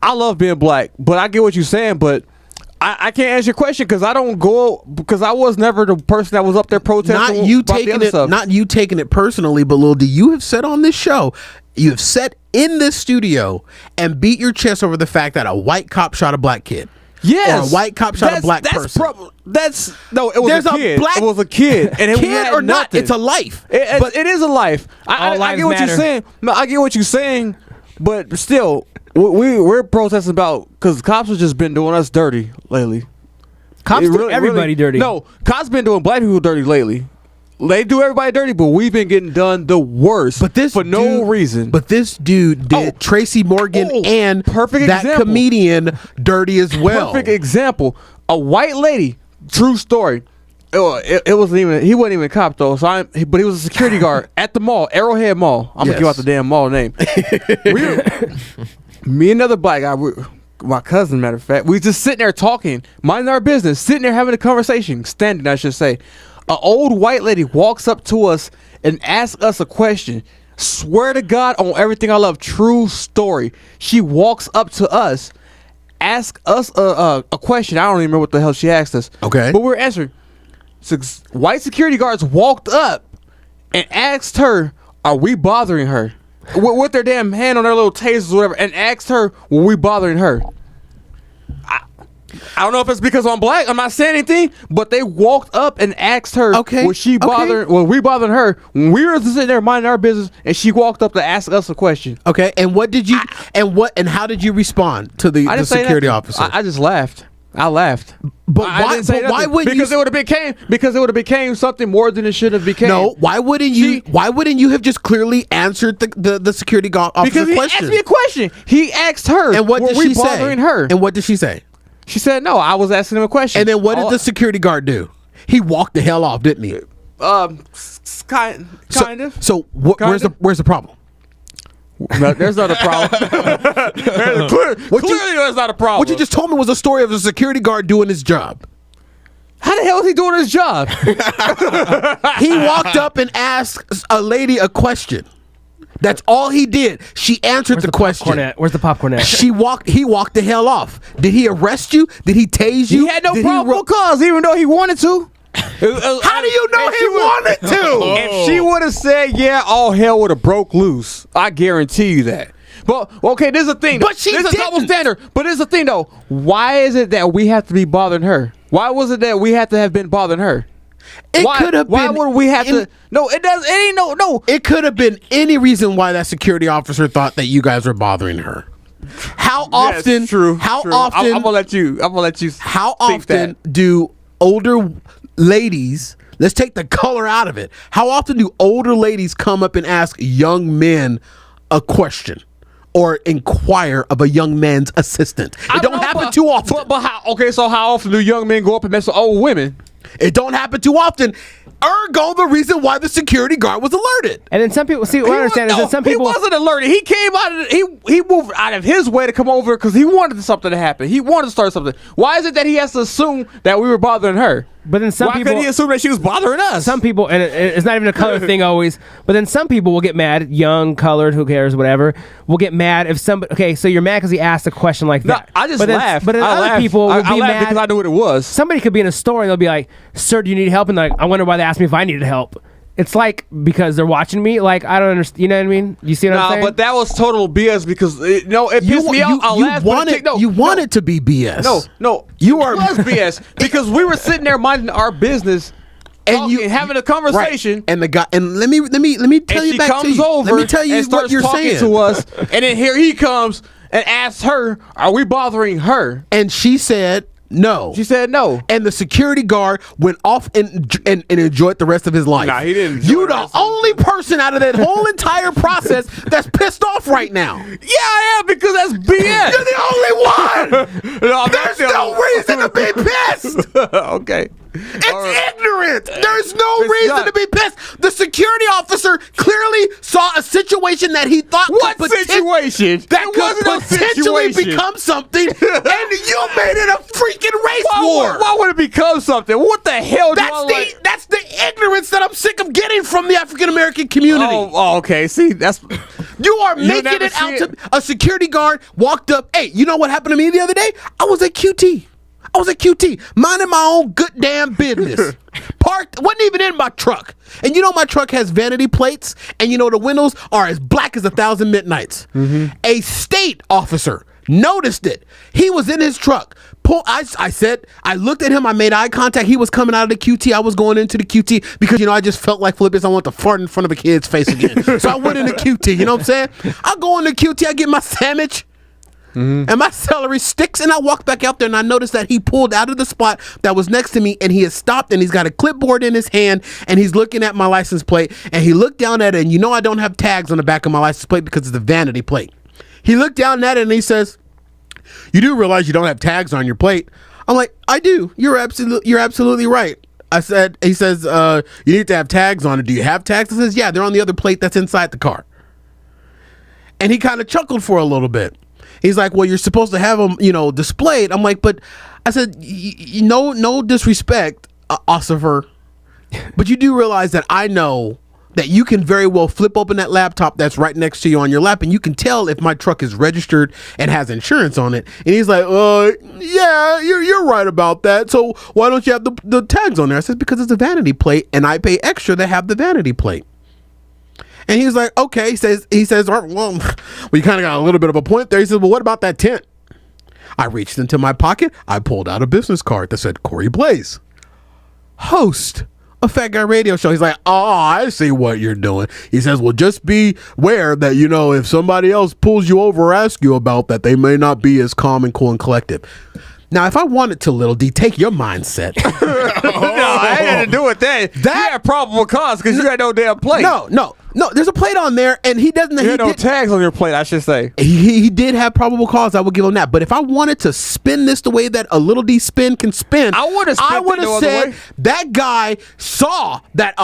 I love being black, but I get what you're saying. But I can't answer your question because I don't go, because I was never the person that was up there protesting. Not you taking it personally, but Lil D, you have said on this show, you have sat in this studio and beat your chest over the fact that a white cop shot a black kid. Yes. Or a white cop shot a black person. It was a kid. It was a kid. And kid or not, it's a life. But it is a life. I get what you're saying. No, I get what you're saying, but still, we're protesting about, because cops have just been doing us dirty lately. Cops do everybody dirty. No, cops been doing black people dirty lately. They do everybody dirty, but we've been getting done the worst. But this for no reason. But this dude did Tracy Morgan and that comedian dirty as well. Perfect example. A white lady. True story. It wasn't even. He wasn't even a cop though. But he was a security guard at the mall, Arrowhead Mall. I'm gonna give out the damn mall name. Me and another black guy. My cousin, matter of fact, we just sitting there talking, minding our business, sitting there having a conversation, standing, I should say. An old white lady walks up to us and asks us a question. Swear to God on everything I love, true story. She walks up to us, asks us a question. I don't even remember what the hell she asked us. Okay. But we're answering. So white security guards walked up and asked her, are we bothering her? With their damn hand on their little tasers or whatever, and asked her, were we bothering her? I don't know if it's because I'm black. I'm not saying anything, but they walked up and asked her, was we bothering her? When we were sitting there minding our business, and she walked up to ask us a question. Okay, and what did you and how did you respond to the security officer? I just laughed. I laughed. But why wouldn't because you? It would have became something more than it should have became. No, why wouldn't you? Why wouldn't you have just clearly answered the security officer because he question? asked me a question. He asked her, and what did she say? Bothering her? And what did she say? She said, no, I was asking him a question. And then what did the security guard do? He walked the hell off, didn't he? Kind of. So where's the problem? No, there's not a problem. Clearly, there's not a problem. What you just told me was a story of a security guard doing his job. How the hell is he doing his job? He walked up and asked a lady a question. That's all he did. She answered the question. Where's the popcorn at? He walked the hell off. Did he arrest you? Did he tase you? He had no probable cause, even though he wanted to. How do you know he wanted to? If she would have said, yeah, all hell would have broke loose. I guarantee you that. But okay, there's a thing. But she there's didn't. A double standard. But there's a thing though. Why is it that we have to be bothering her? Why was it that we had to have been bothering her? It could have been. Why would we have to? No, it does. It ain't no. It could have been any reason why that security officer thought that you guys were bothering her. How often? Yes, true. How true. often? I'm gonna let you. How often do older ladies? Let's take the color out of it. How often do older ladies come up and ask young men a question? Or inquire of a young man's assistant. It don't happen too often. But how? Okay, so how often do young men go up and mess with old women? It don't happen too often. Ergo, the reason why the security guard was alerted. And then some people see. What I understand is that some people he wasn't alerted. He came out of he moved out of his way to come over because he wanted something to happen. He wanted to start something. Why is it that he has to assume that we were bothering her? But then some Why people, couldn't he assume that she was bothering us? Some people, and it's not even a color thing always, but then some people will get mad, young, colored, who cares, whatever, will get mad if somebody, okay, so you're mad because he asked a question like that. No, I just laughed. But then other people will be mad because I knew what it was. Somebody could be in a store and they'll be like, sir, do you need help? And like, I wonder why they asked me if I needed help. It's like, because they're watching me, like, I don't understand, you know what I mean? You see what I'm saying? But that was total BS because, it pissed me off. You want it to be BS. No. It was BS because we were sitting there minding our business and having a conversation. Right. And the guy, and let me tell you back to you. Over let me tell you and what you're saying to us. And then here he comes and asks her, are we bothering her? And she said, no. She said no. And the security guard went off and enjoyed the rest of his life. Nah, he didn't. You the only person out of that whole entire process that's pissed off right now. Yeah, I am because that's BS. You're the only one. There's no reason to be pissed. Okay. It's ignorant. There's no reason to be pissed. The security officer clearly saw a situation that he thought could situation that could potentially become something, and you made it a freaking race war. Why would it become something? What the hell? That's the ignorance that I'm sick of getting from the African American community. Oh, okay. See, that's you are making it out to a security guard walked up. Hey, you know what happened to me the other day? I was at QT, minding my own good damn business. Parked, wasn't even in my truck. And you know my truck has vanity plates, and you know the windows are as black as 1,000 midnights. Mm-hmm. A state officer noticed it. He was in his truck. I looked at him, I made eye contact. He was coming out of the QT. I was going into the QT because, I just felt like Philippians. I want to fart in front of a kid's face again. So I went into QT, you know what I'm saying? I go into QT, I get my sandwich. and my celery sticks, and I walk back out there, and I notice that he pulled out of the spot that was next to me, and he has stopped, and he's got a clipboard in his hand, and he's looking at my license plate, and he looked down at it, and I don't have tags on the back of my license plate because it's a vanity plate. He looked down at it, and he says, "You do realize you don't have tags on your plate?" I'm like, "I do. You're absolutely right." He says, "You need to have tags on it. Do you have tags?" I says, "Yeah, they're on the other plate that's inside the car." And he kind of chuckled for a little bit. He's like, "Well, you're supposed to have them, displayed." I'm like, "But," I said, no disrespect, Ossifer, but you do realize that I know that you can very well flip open that laptop that's right next to you on your lap, and you can tell if my truck is registered and has insurance on it." And he's like, "Yeah, you're right about that. So why don't you have the tags on there?" I said, "Because it's a vanity plate, and I pay extra to have the vanity plate." And he's like, "Okay." He says, well, you kind of got a little bit of a point there. He says, "Well, what about that tent?" I reached into my pocket. I pulled out a business card that said Cory Blaze, host a Fat Guy Radio Show. He's like, "Oh, I see what you're doing." He says, "Well, just be aware that, if somebody else pulls you over or asks you about that, they may not be as calm and cool and collective." Now, if I wanted to, Little D, take your mindset. No, I ain't got to do with that. You had probable cause because you had no damn plate. No. There's a plate on there, and he doesn't. You had no tags on your plate, I should say. He did have probable cause. I will give him that. But if I wanted to spin this the way that a Little D spin can spin, I would have said that guy saw that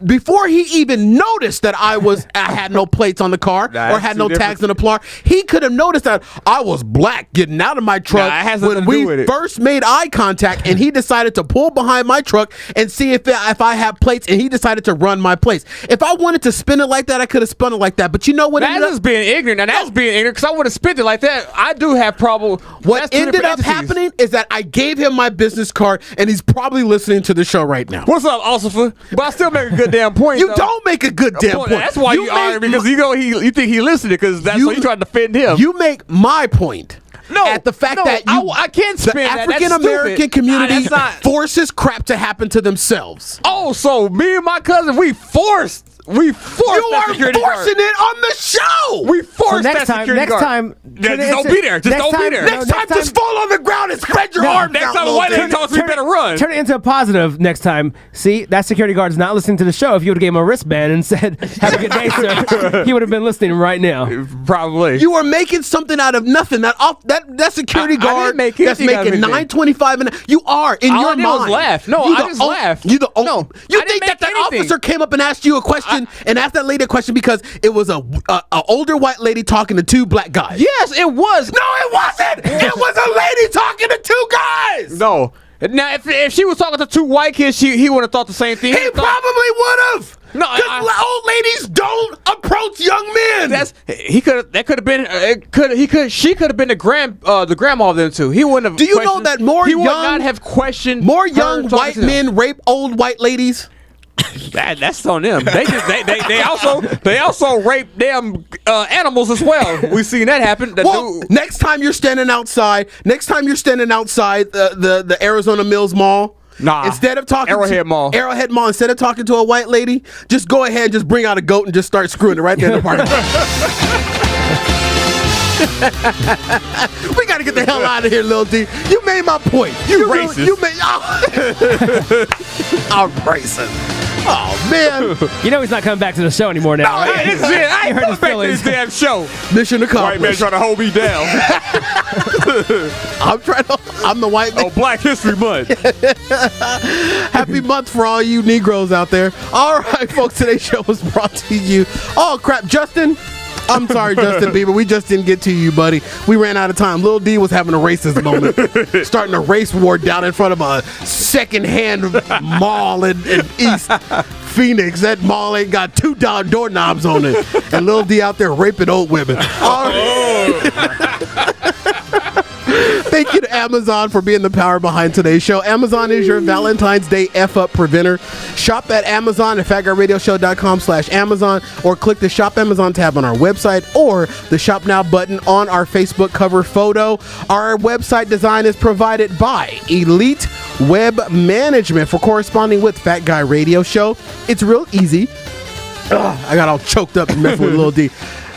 before he even noticed that I had no plates on the car or had no tags on the car. He could have noticed that I was black getting out of my truck when we first made eye contact, and he decided to pull behind my truck and see if I have plates, and he decided to run my plates. If I wanted to spin it like that, I could have spun it like that. But you know what? That's being ignorant. Now that's being ignorant because I would have spent it like that. I do have probable. What ended up happening is that I gave him my business card, and he's probably listening to the show right now. What's up, Ossifer? But I still make a good damn point. You don't make a good damn point. That's why you are, because you think he listened because that's why you trying to defend him. You make my point. No, at the fact that I can't spin the that. African American community forces crap to happen to themselves. Oh, so me and my cousin, we forced. You are forcing it on the show. We forced that security guard. Next time, just don't be there. Just don't be there. Next time, just fall on the ground and spread your arms Next out. time a white lady tells me you better run. Turn it into a positive next time. See, that security guard is not listening to the show. If you would have gave him a wristband and said, "Have a good day, sir," he would have been listening right now. Probably. You are making something out of nothing. That security guard that's making $9.25 an hour. You are in your mind. I just laughed. No, I just laughed. You think that officer came up and asked you a question and asked that lady a question because it was a older white lady talking to two black guys? Yes, it was. No, it wasn't. It was a lady talking to two guys. No. Now, if she was talking to two white kids, he would have thought the same thing. He probably would have. No, because old ladies don't approach young men. She could have been the grandma of them too. He wouldn't have. Do you know that would not have questioned more young white men rape old white ladies? That's on them. They also rape damn animals as well. We've seen that happen. Next time you're standing outside the Arizona Mills Mall. Nah. Instead of talking Arrowhead Mall. Instead of talking to a white lady, just go ahead and just bring out a goat and just start screwing it right there in the parking lot. We gotta get the hell out of here, Lil D. You made my point. You racist. I'm racist. Oh man. You know he's not coming back to the show anymore now. No, right? this is it. I ain't coming back to this damn show. Mission accomplished. White man trying to hold me down. I'm the white man. Oh, Black History Month. Happy month for all you Negroes out there. All right, folks, today's show was brought to you. Oh crap, Justin. I'm sorry, Justin Bieber. We just didn't get to you, buddy. We ran out of time. Lil D was having a racist moment, starting a race war down in front of a secondhand mall in East Phoenix. That mall ain't got two doorknobs on it, and Lil D out there raping old women. All right. Thank you to Amazon for being the power behind today's show. Amazon is your Valentine's Day F-up preventer. Shop at Amazon at fatguyradioshow.com/Amazon, or click the Shop Amazon tab on our website or the Shop Now button on our Facebook cover photo. Our website design is provided by Elite Web Management. For corresponding with Fat Guy Radio Show, it's real easy. I got all choked up and messing with Lil D.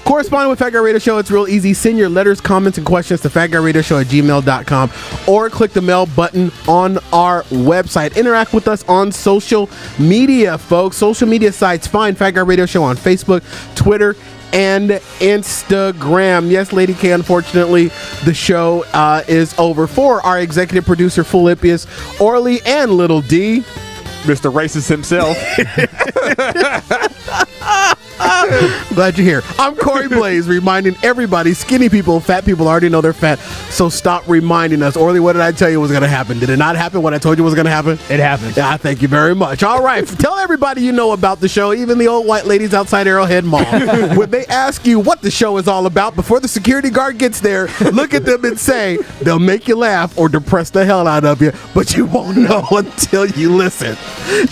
Corresponding with Fat Guy Radio Show, it's real easy. Send your letters, comments, and questions to fatguyradioshow@gmail.com or click the mail button on our website. Interact with us on social media, folks. Social media sites, find Fat Guy Radio Show on Facebook, Twitter, and Instagram. Yes, Lady K, unfortunately, the show is over. For our executive producer, Philippius, Orly, and Little D, Mr. Racist himself. Glad you're here. I'm Cory Blaze, reminding everybody, skinny people, fat people already know they're fat, so stop reminding us. Orly, what did I tell you was going to happen? Did it not happen what I told you was going to happen? It happened. Yeah, thank you very much. All right, tell everybody you know about the show, even the old white ladies outside Arrowhead Mall. When they ask you what the show is all about, before the security guard gets there, look at them and say, they'll make you laugh or depress the hell out of you, but you won't know until you listen.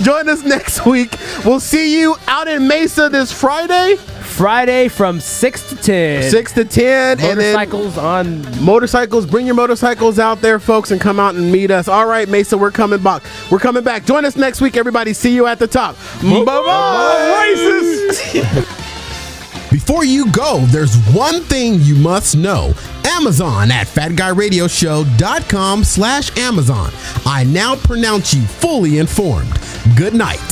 Join us next week. We'll see you out in Mesa this Friday from 6 to 10. 6 to 10. Motorcycles and then motorcycles. Bring your motorcycles out there, folks, and come out and meet us. All right, Mesa, we're coming back. Join us next week, everybody. See you at the top. Bye-bye. Racist. Before you go, there's one thing you must know. Amazon at fatguyradioshow.com/Amazon. I now pronounce you fully informed. Good night.